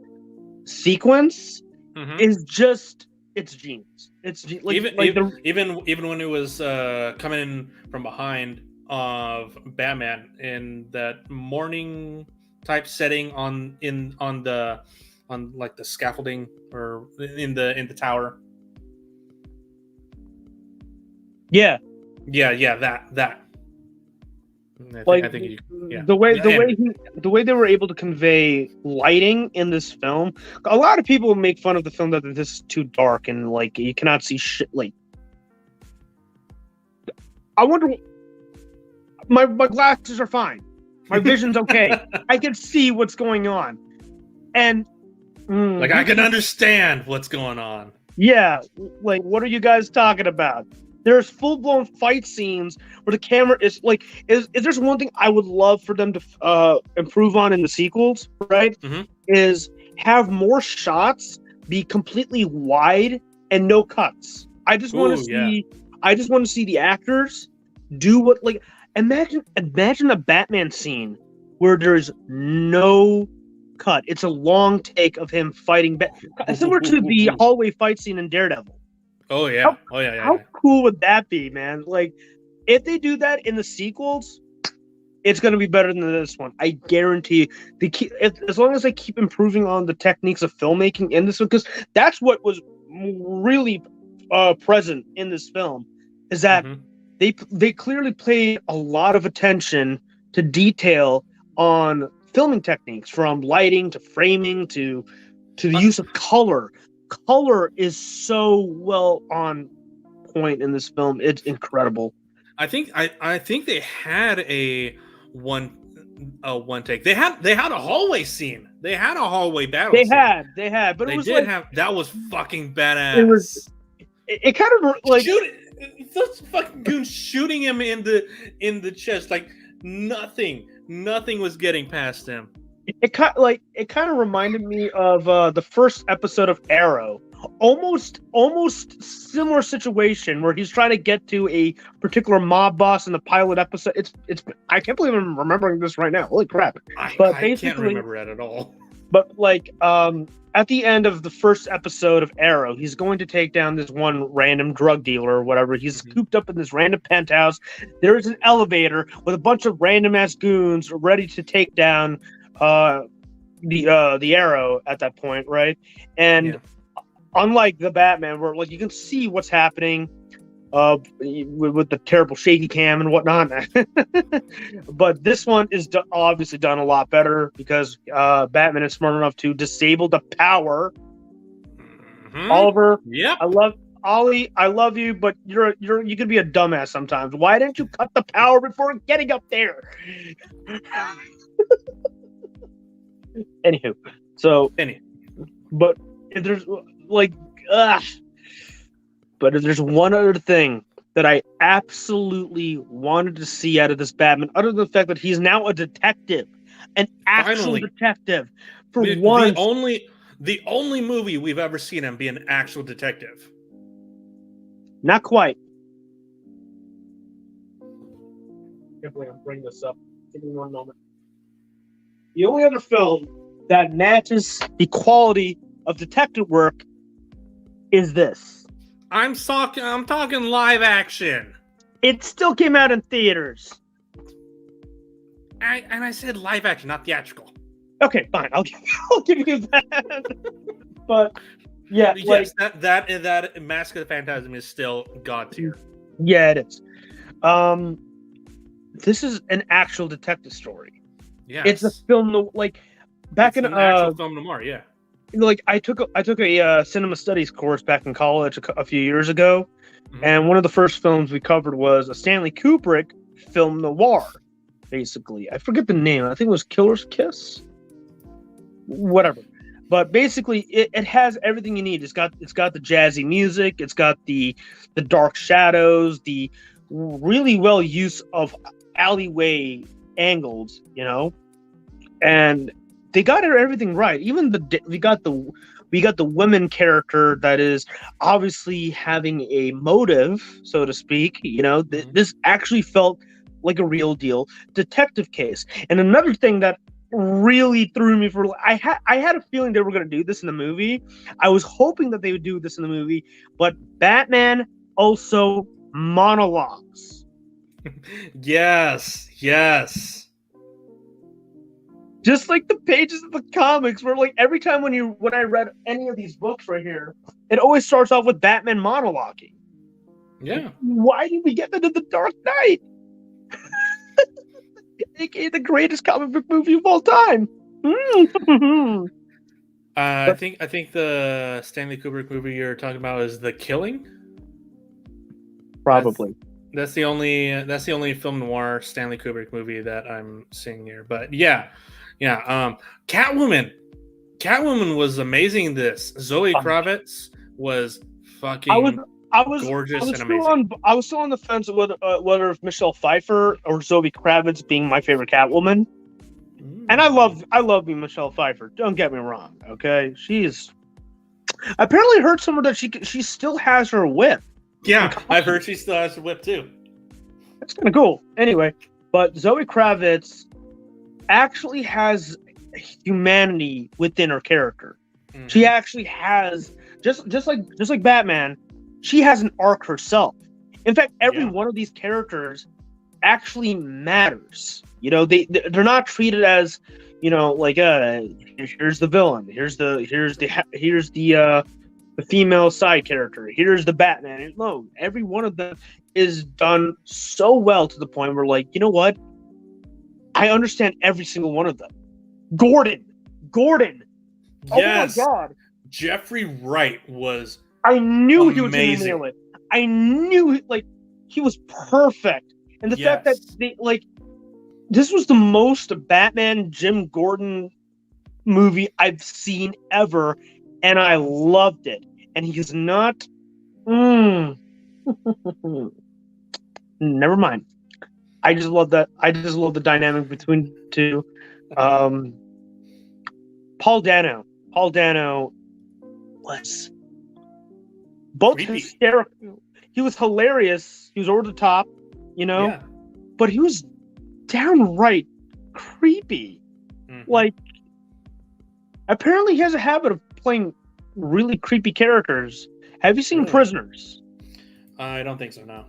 sequence is just it's genius. It's Even when it was coming in from behind of Batman in that morning type setting on the scaffolding or in the tower. Yeah, that. The way they were able to convey lighting in this film. A lot of people make fun of the film that this is too dark and like you cannot see shit. Like, I wonder. My glasses are fine. My vision's okay. I can see what's going on, and I can understand what's going on. Yeah, like what are you guys talking about? There's full-blown fight scenes where the camera is like, is there's one thing I would love for them to improve on in the sequels, right? Is have more shots be completely wide and no cuts. I just want to see. I just want to see the actors do what like. Imagine a Batman scene where there's no cut. It's a long take of him fighting similar to the hallway fight scene in Daredevil. Oh yeah. How cool would that be, man? Like, if they do that in the sequels, it's going to be better than this one. I guarantee you. As long as they keep improving on the techniques of filmmaking in this one, because that's what was really present in this film, is that they clearly paid a lot of attention to detail on filming techniques, from lighting to framing to the use of color. Color is so well on point in this film. It's incredible. I think they had a one take. They had a hallway scene. They had a hallway battle. They had, but that was fucking badass. It kind of like those fucking goons shooting him in the chest, like nothing was getting past him. It kind of reminded me of the first episode of Arrow. Almost similar situation where he's trying to get to a particular mob boss in the pilot episode. It's I can't believe I'm remembering this right now. Holy crap! I can't remember it at all. But at the end of the first episode of Arrow, he's going to take down this one random drug dealer or whatever. He's cooped up in this random penthouse. There is an elevator with a bunch of random ass goons ready to take down the Arrow at that point, right? And unlike the Batman, where like you can see what's happening with the terrible shaky cam and whatnot, but this one is obviously done a lot better because Batman is smart enough to disable the power. Oliver, Ollie, I love you, but you could be a dumbass sometimes. Why didn't you cut the power before getting up there? Anywho, but if there's but if there's one other thing that I absolutely wanted to see out of this Batman, other than the fact that he's now a detective, an actual detective, the only movie we've ever seen him be an actual detective. Not quite. Can't believe I'm bringing this up. Give me one moment. The only other film that matches the quality of detective work is this. I'm talking live action. It still came out in theaters. I said live action, not theatrical. Okay, fine. I'll give you that. But yeah, yes, that Mask of the Phantasm is still god tier. Yeah, it is. this is an actual detective story. Yes. It's a film back it's in an actual film noir. Yeah. Like I took a cinema studies course back in college a few years ago, and one of the first films we covered was a Stanley Kubrick film noir. Basically, I forget the name. I think it was Killer's Kiss, whatever. But basically, it has everything you need. It's got the jazzy music. It's got the dark shadows, the really well use of alleyway angles, and they got everything right. Even we got the women character that is obviously having a motive, so to speak. This actually felt like a real deal detective case. And another thing that really threw me for I had a feeling they were going to do this in the movie. I was hoping that they would do this in the movie, but Batman also monologues. Yes. Just like the pages of the comics, where every time when I read any of these books right here, it always starts off with Batman monologuing. Yeah. Why did we get into the Dark Knight? AKA the greatest comic book movie of all time. I think the Stanley Kubrick movie you're talking about is The Killing. Probably. That's the only film noir Stanley Kubrick movie that I'm seeing here. But yeah. Catwoman was amazing in this. Zoe Kravitz was fucking gorgeous and amazing. I was still on the fence of whether Michelle Pfeiffer or Zoe Kravitz being my favorite Catwoman. And I love me Michelle Pfeiffer. Don't get me wrong, okay? She's apparently heard somewhere that she still has her whip. Yeah, I've heard she still has her whip too. That's kind of cool. Anyway, but Zoe Kravitz actually has humanity within her character. She actually has just like Batman. She has an arc herself. In fact, every one of these characters actually matters. They're not treated as, here's the villain, here's the female side character, here's the Batman. No, every one of them is done so well to the point where, you know what? I understand every single one of them. Gordon. Yes. Oh my God. Jeffrey Wright was. I knew amazing. He was going to nail it. I knew he was perfect. And the fact that this was the most Batman Jim Gordon movie I've seen ever, and I loved it. And he's not. Never mind. I just love that. I just love the dynamic between two. Paul Dano was both hysterical. He was hilarious. He was over the top, but he was downright creepy. Apparently he has a habit of playing really creepy characters. Have you seen Prisoners? I don't think so, no.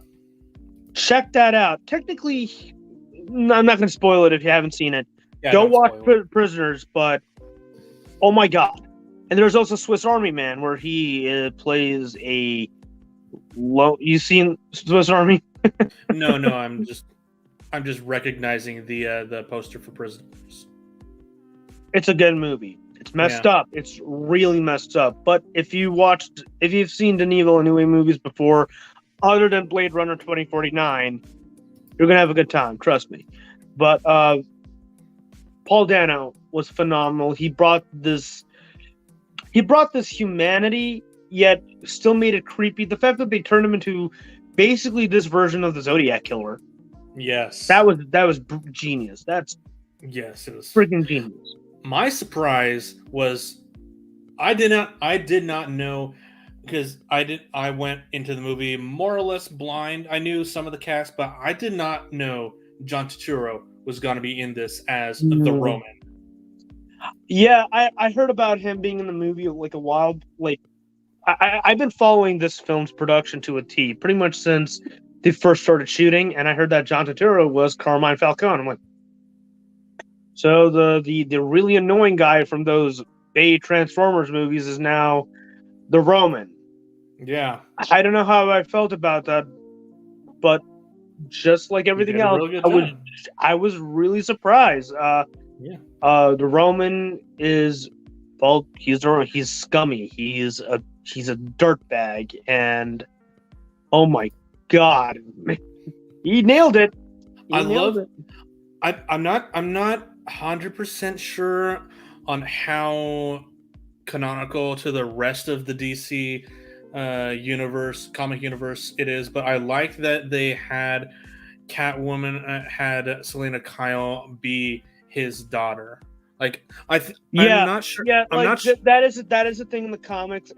Check that out. Technically, I'm not going to spoil it if you haven't seen it. Yeah, don't watch Prisoners, but oh my God. And there's also Swiss Army Man, where he plays a you seen Swiss Army? No, I'm just recognizing the poster for Prisoners. It's a good movie. It's messed up. It's really messed up. But if you've seen Denis Villeneuve movies before, other than Blade Runner 2049, you're gonna have a good time. Trust me. But Paul Dano was phenomenal. He brought this humanity, yet still made it creepy. The fact that they turned him into basically this version of the Zodiac Killer. Yes. That was genius. It was freaking genius. My surprise was I did not know, because I went into the movie more or less blind. I knew some of the cast, but I did not know John Turturro was going to be in this as the Roman. Yeah, I heard about him being in the movie a while. I've been following this film's production to a T pretty much since they first started shooting, and I heard that John Turturro was Carmine Falcone. I'm like, so the really annoying guy from those Bay Transformers movies is now the Roman. Yeah. I don't know how I felt about that, but just like everything did a else, real good I job. was really surprised. Yeah. The Roman is, well, he's scummy. He's a dirtbag, and oh my god, he nailed it. I'm not 100% sure on how canonical to the rest of the DC comic universe it is, but I like that they had Catwoman had Selena Kyle be his daughter. Like I'm not sure. Yeah, I'm not that is a thing in the comics.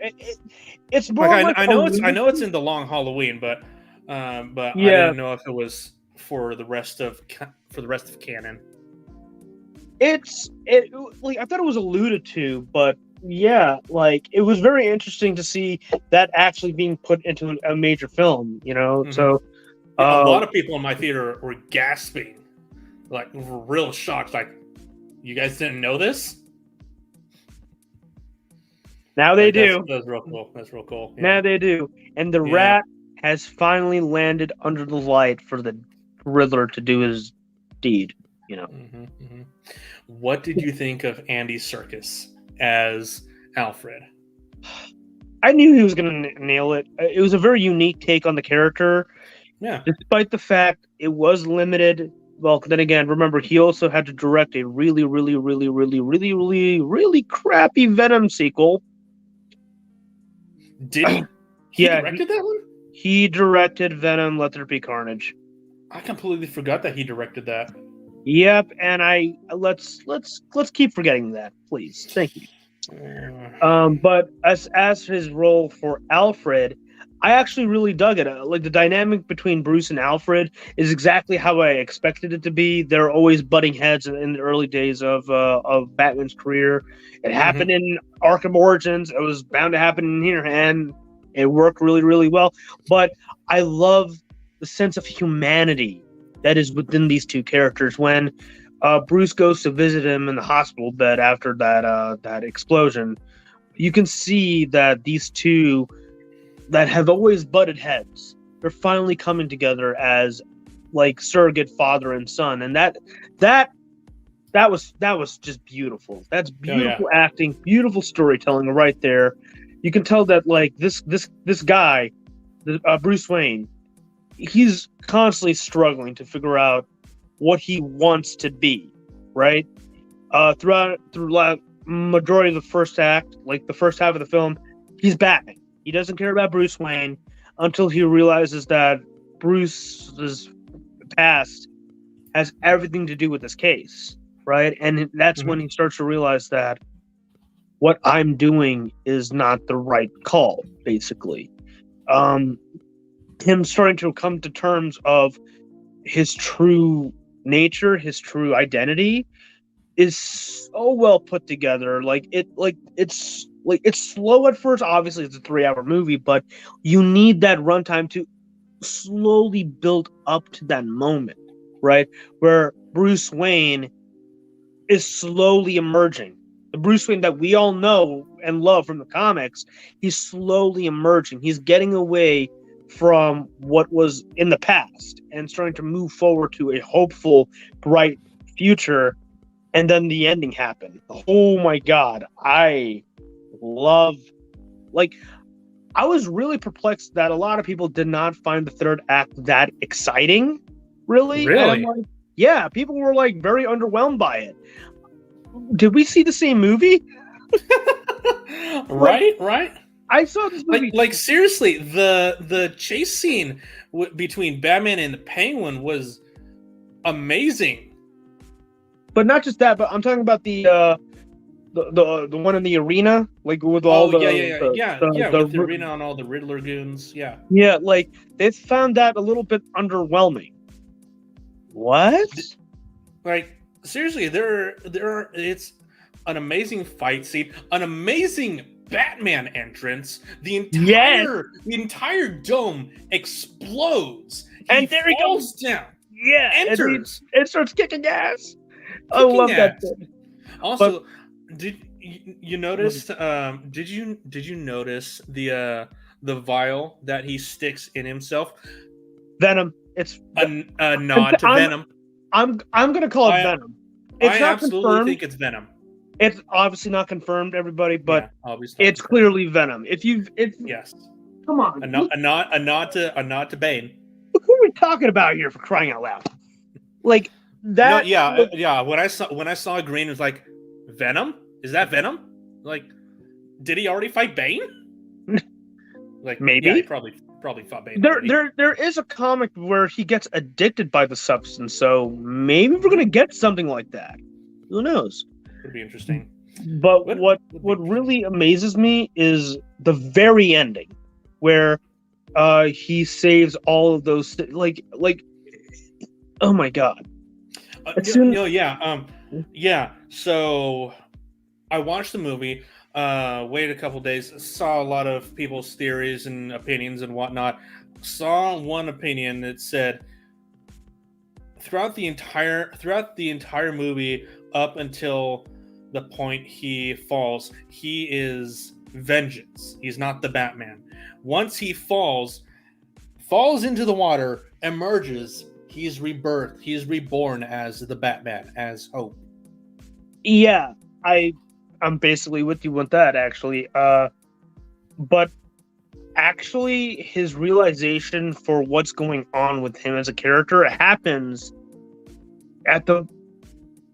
It's more like I know it's in the Long Halloween, but I didn't know if it was for the rest of canon. Like I thought it was alluded to, but yeah, like it was very interesting to see that actually being put into a major film. Mm-hmm. So a lot of people in my theater were gasping, like real shocked. Like, you guys didn't know this? Now they do. That's real cool. That's real cool. Yeah. Now they do. And the rat has finally landed under the light for the Riddler to do his deed. Mm-hmm, mm-hmm. What did you think of Andy Serkis as Alfred? I knew he was going to nail it. It was a very unique take on the character. Yeah. Despite the fact it was limited. Well, then again, remember, he also had to direct a really, really, really, really, really, really, really crappy Venom sequel. Did he? He directed that one? He directed Venom, Let There Be Carnage. I completely forgot that he directed that. Yep, and let's keep forgetting that, please. Thank you. But as his role for Alfred, I actually really dug it. Like the dynamic between Bruce and Alfred is exactly how I expected it to be. They're always butting heads in the early days of Batman's career. It happened in Arkham Origins. It was bound to happen in here, and it worked really, really well. But I love the sense of humanity that is within these two characters. When Bruce goes to visit him in the hospital bed after that explosion, you can see that these two that have always butted heads, they're finally coming together as like surrogate father and son, and that was just beautiful. That's beautiful acting, beautiful storytelling right there. You can tell that like this guy, Bruce Wayne, he's constantly struggling to figure out what he wants to be, right? Through majority of the first act, like the first half of the film, he's Batman. He doesn't care about Bruce Wayne until he realizes that Bruce's past has everything to do with this case, right? And that's when he starts to realize that what I'm doing is not the right call, basically. Him starting to come to terms of his true nature, his true identity, is so well put together. It's slow at first. Obviously, it's a 3-hour movie, but you need that runtime to slowly build up to that moment, right? Where Bruce Wayne is slowly emerging. The Bruce Wayne that we all know and love from the comics, he's slowly emerging. He's getting away from what was in the past and starting to move forward to a hopeful, bright future. And then the ending happened. Oh my God. I was really perplexed that a lot of people did not find the third act that exciting. Really? Really? Like, yeah, people were like very underwhelmed by it. Did we see the same movie? Right. I saw this movie. Like seriously, the chase scene between Batman and the Penguin was amazing. But not just that, but I'm talking about the one in the arena, like with all the arena on all the Riddler goons. Yeah, like they found that a little bit underwhelming. What? Like seriously, it's an amazing fight scene, an amazing Batman entrance. The entire dome explodes, and there he falls down. Yeah, enters and starts kicking ass. I love that thing. Also, did you notice? Did you notice the vial that he sticks in himself? Venom. It's a nod to Venom. I'm gonna call it Venom. It's I not absolutely confirmed. think it's Venom. It's obviously not confirmed, everybody, but obviously it's clearly Venom. If yes, come on, a nod to Bane. Who are we talking about here, for crying out loud? Like that? No, yeah. When I saw Green, it was like, Venom? Is that Venom? Like, did he already fight Bane? Like, maybe. Yeah, he probably fought Bane. There is a comic where he gets addicted by the substance, so maybe we're gonna get something like that. Who knows? Would be interesting. But what really amazes me is the very ending, where he saves all of those like oh my god. So I watched the movie, waited a couple days, saw a lot of people's theories and opinions and whatnot. Saw one opinion that said throughout the entire movie up until the point he falls, he is vengeance. He's not the Batman. Once he falls into the water, emerges, he's rebirthed. He's reborn as the Batman, as Hope. Yeah, I'm basically with you with that, actually. But actually, his realization for what's going on with him as a character happens at the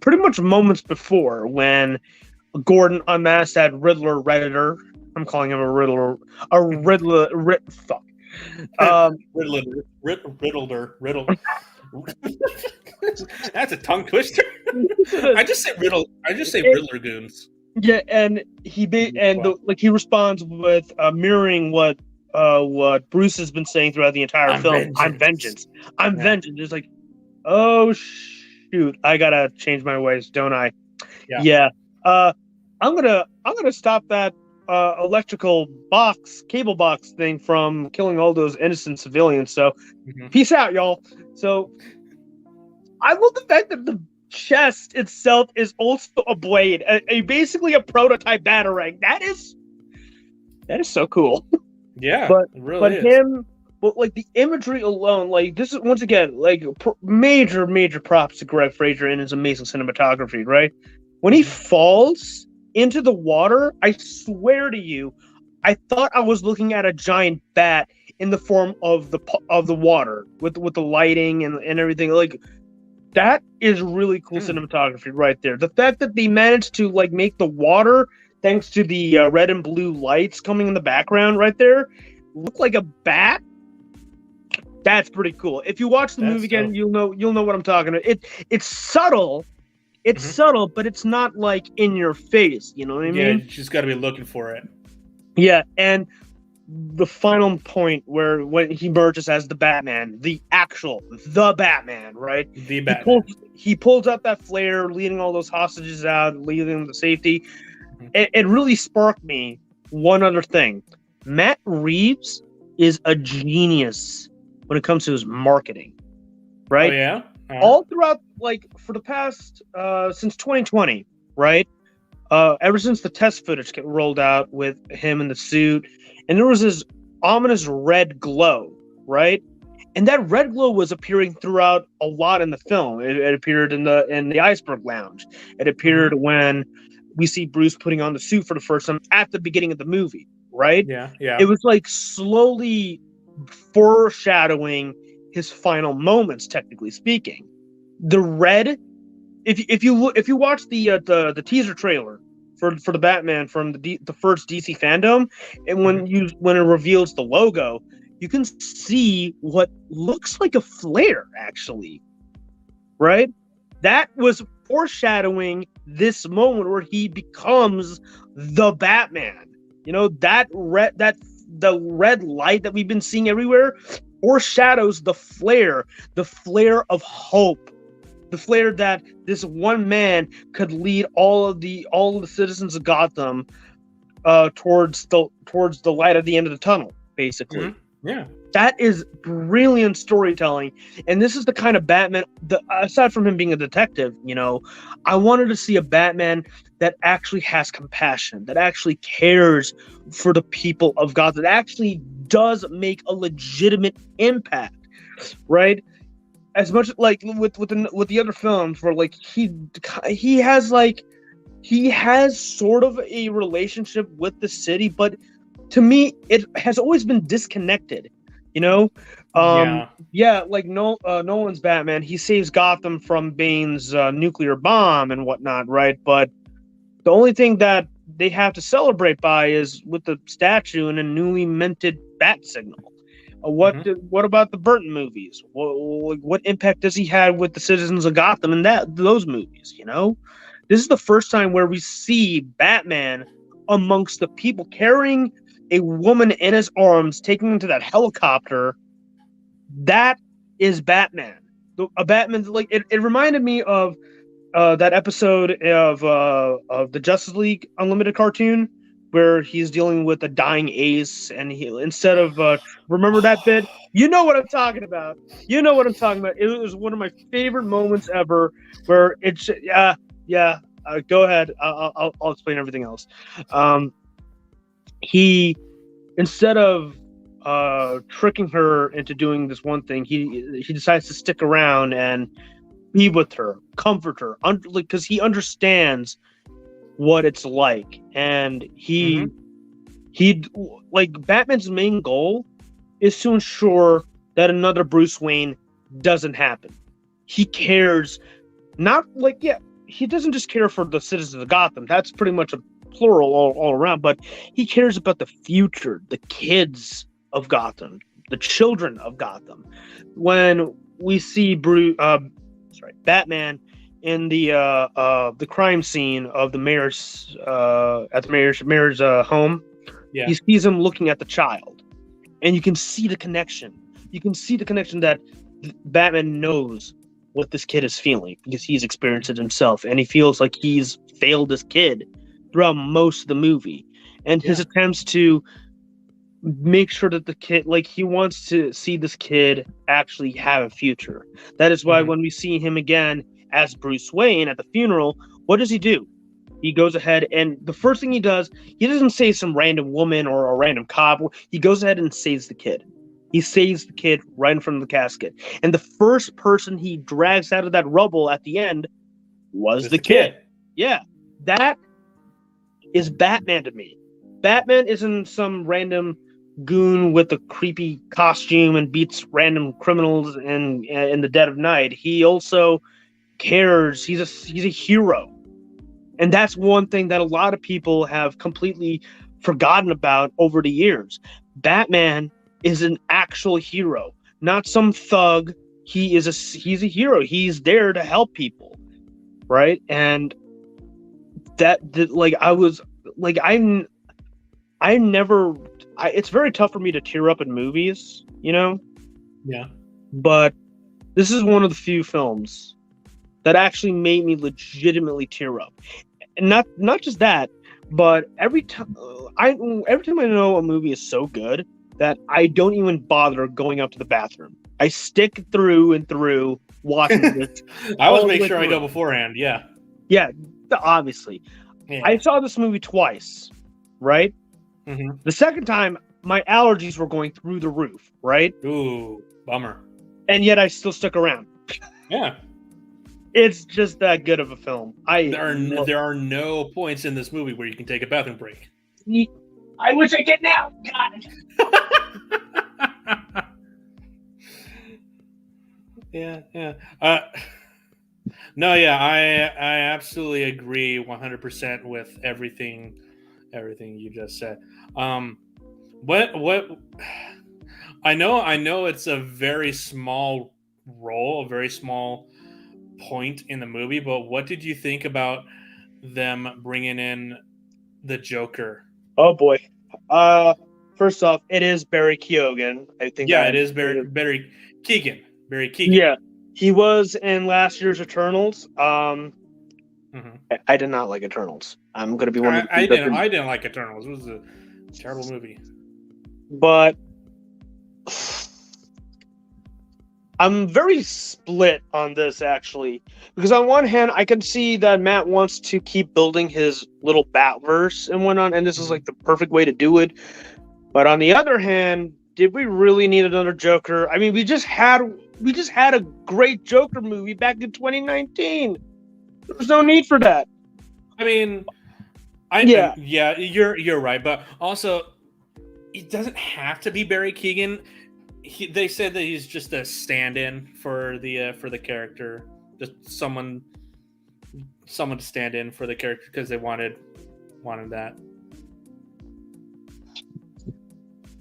pretty much moments before, when Gordon unmasked that Riddler Redditor. I'm calling him a Riddler. Fuck. Riddler. That's a tongue twister. I just say Riddler goons. Yeah, and he responds with mirroring what Bruce has been saying throughout the entire film. Vengeance. I'm vengeance. I'm vengeance. It's like, oh shoot, I gotta change my ways, don't I? Yeah. I'm gonna stop that electrical cable box thing from killing all those innocent civilians. So, peace out, y'all. So, I love the fact that the chest itself is also a blade, basically a prototype batarang. That is so cool. Yeah, but it really is. Like the imagery alone, like this is once again like major props to Greg Fraser and his amazing cinematography. Right when he falls into the water, I swear to you, I thought I was looking at a giant bat in the form of the water with the lighting and everything. Like, that is really cool cinematography right there. The fact that they managed to like make the water, thanks to the red and blue lights coming in the background right there, look like a bat. That's pretty cool. If you watch the movie again, you'll know what I'm talking about. It's subtle. It's subtle, but it's not like in your face. You know what I mean? Yeah, you just got to be looking for it. Yeah, and the final point when he emerges as the Batman, the Batman, right? The Batman. He pulls out that flare, leading all those hostages out, leading them to safety. It really sparked me one other thing. Matt Reeves is a genius when it comes to his marketing, right? Oh, yeah? All throughout, like, for the past, since 2020, right? Ever since the test footage get rolled out with him in the suit, and there was this ominous red glow, right? And that red glow was appearing throughout a lot in the film. It appeared in the Iceberg Lounge. It appeared when we see Bruce putting on the suit for the first time at the beginning of the movie, right? Yeah. It was like slowly foreshadowing his final moments, technically speaking. The red, if you watch the teaser trailer for the Batman from the first DC fandom, and when it reveals the logo, you can see what looks like a flare, actually, right? That was foreshadowing this moment where he becomes the Batman. You know, the red light that we've been seeing everywhere foreshadows the flare of hope, the flare that this one man could lead all of the citizens of Gotham towards the light at the end of the tunnel, basically. Yeah. That is brilliant storytelling, and this is the kind of Batman. Aside from him being a detective, you know, I wanted to see a Batman that actually has compassion, that actually cares for the people of Gotham, that actually does make a legitimate impact. right? As much like with the other films, where like he has sort of a relationship with the city, but to me, it has always been disconnected. You know, like Nolan's Batman, he saves Gotham from Bane's nuclear bomb and whatnot, right? But the only thing that they have to celebrate by is with the statue and a newly minted bat signal. What about the Burton movies? What impact does he have with the citizens of Gotham in those movies? You know, this is the first time where we see Batman amongst the people, carrying a woman in his arms, taking him to that helicopter. That is Batman. A Batman, like it reminded me of that episode of the Justice League Unlimited cartoon where he's dealing with a dying Ace, and he, instead of remember that bit? You know what I'm talking about. It was one of my favorite moments ever, where it's go ahead. I'll explain everything else. He, instead of tricking her into doing this one thing, he decides to stick around and be with her, comfort her, because he understands what it's like, and he like Batman's main goal is to ensure that another Bruce Wayne doesn't happen. He cares, he doesn't just care for the citizens of Gotham. That's pretty much a plural all around, but he cares about the future, the kids of Gotham, the children of Gotham. When we see Batman in the crime scene of the mayor's at the mayor's home, he sees him looking at the child, and you can see the connection. You can see the connection that Batman knows what this kid is feeling because he's experienced it himself, and he feels like he's failed this kid throughout most of the movie, and his attempts to make sure that the kid, like, he wants to see this kid actually have a future. That is why when we see him again as Bruce Wayne at the funeral, what does he do? He goes ahead, and the first thing he does, he doesn't say some random woman or a random cop. He goes ahead and saves the kid. He saves the kid right in front of the casket. And the first person he drags out of that rubble at the end was the kid. Yeah, that is Batman to me. Batman isn't some random goon with a creepy costume and beats random criminals in the dead of night. He also cares. He's a hero, and that's one thing that a lot of people have completely forgotten about over the years. Batman is an actual hero, not some thug. He's a hero. He's there to help people, right? And it's very tough for me to tear up in movies, you know? Yeah. But this is one of the few films that actually made me legitimately tear up. And not just that, but every time I know a movie is so good that I don't even bother going up to the bathroom. I stick through and through watching this. I always make sure I go beforehand. Yeah. Yeah, obviously. Yeah. I saw this movie twice, right? Mm-hmm. The second time, my allergies were going through the roof, right? Ooh, bummer. And yet I still stuck around. Yeah. It's just that good of a film. There are no points in this movie where you can take a bathroom break. I wish I could now. God. Yeah. No, yeah, I absolutely agree 100% with everything you just said. What I know it's a very small role, a very small point in the movie, but what did you think about them bringing in the Joker? Oh boy. First off, it is Barry Keoghan. I think. Yeah, it is Barry Keoghan. Barry Keoghan. Yeah, he was in last year's Eternals. I did not like Eternals. I'm going to be one of the I didn't like Eternals. It was a terrible movie. But I'm very split on this, actually, because on one hand, I can see that Matt wants to keep building his little Batverse and whatnot, and this is like the perfect way to do it. But on the other hand, did we really need another Joker? I mean, we just had a great Joker movie back in 2019. There was no need for that. I mean, Yeah. you're right, but also it doesn't have to be Barry Keoghan. They said that he's just a stand-in for the character, just someone to stand in for the character because they wanted that.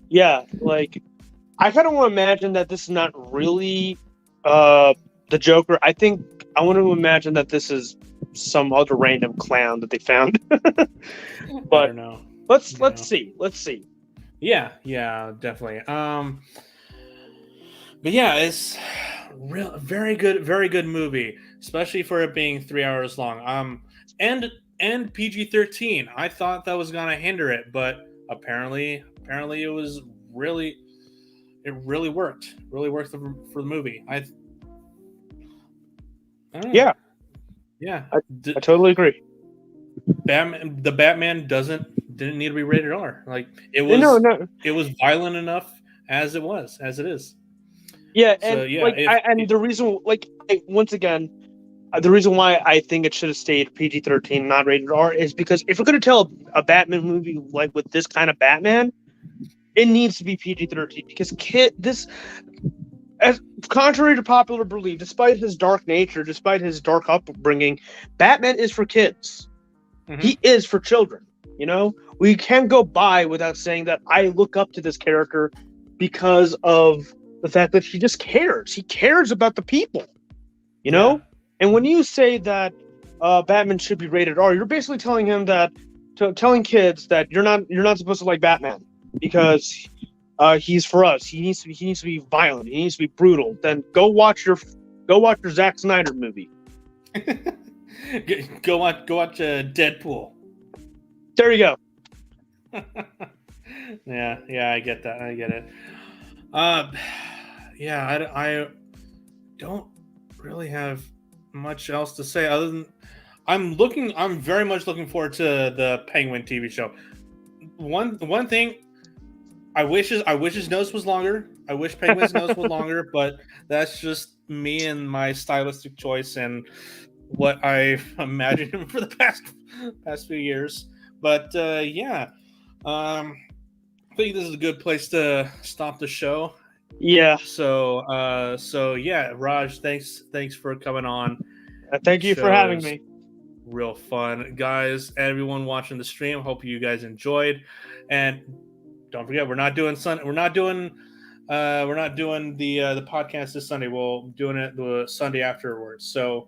Yeah, like I kind of want to imagine that this is not really the Joker. I think I want to imagine that this is some other random clown that they found. I But don't know. let's see. Yeah, definitely. But yeah, it's very good movie, especially for it being 3 hours long. And PG-13. I thought that was gonna hinder it, but apparently it was really worked. Really worked for the movie. I don't know. Yeah. I totally agree. The Batman didn't need to be rated R. Like it was. No. It was violent enough as it is. Yeah, So, and yeah, the reason, once again, the reason why I think it should have stayed PG-13, not rated R, is because if we're going to tell a Batman movie like with this kind of Batman, it needs to be PG-13 because as contrary to popular belief, despite his dark nature, despite his dark upbringing, Batman is for kids. Mm-hmm. He is for children. We can't go by without saying that I look up to this character because of the fact that he just cares. He cares about the people. Yeah. And when you say that Batman should be rated R, you're basically telling telling kids that you're not supposed to like Batman because he's for us. He needs to be violent. He needs to be brutal. Then go watch your Zack Snyder movie. Go watch Deadpool. There you go. Yeah, I get that. I get it. Yeah, I don't really have much else to say other than I'm very much looking forward to the Penguin TV show. One thing I wish his nose was longer. I wish Penguin's nose was longer, but that's just me and my stylistic choice and what I've imagined him for the past few years. But yeah, I think this is a good place to stop the show. Yeah. So yeah, Raj, thanks for coming on. Thank you for having me. Real fun, guys. Everyone watching the stream, hope you guys enjoyed. And don't forget, we're not doing the podcast this Sunday. We'll doing it the Sunday afterwards. So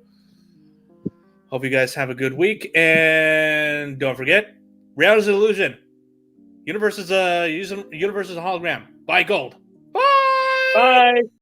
hope you guys have a good week. And don't forget, reality is an illusion. Universe is a hologram. Buy gold. Bye. Bye.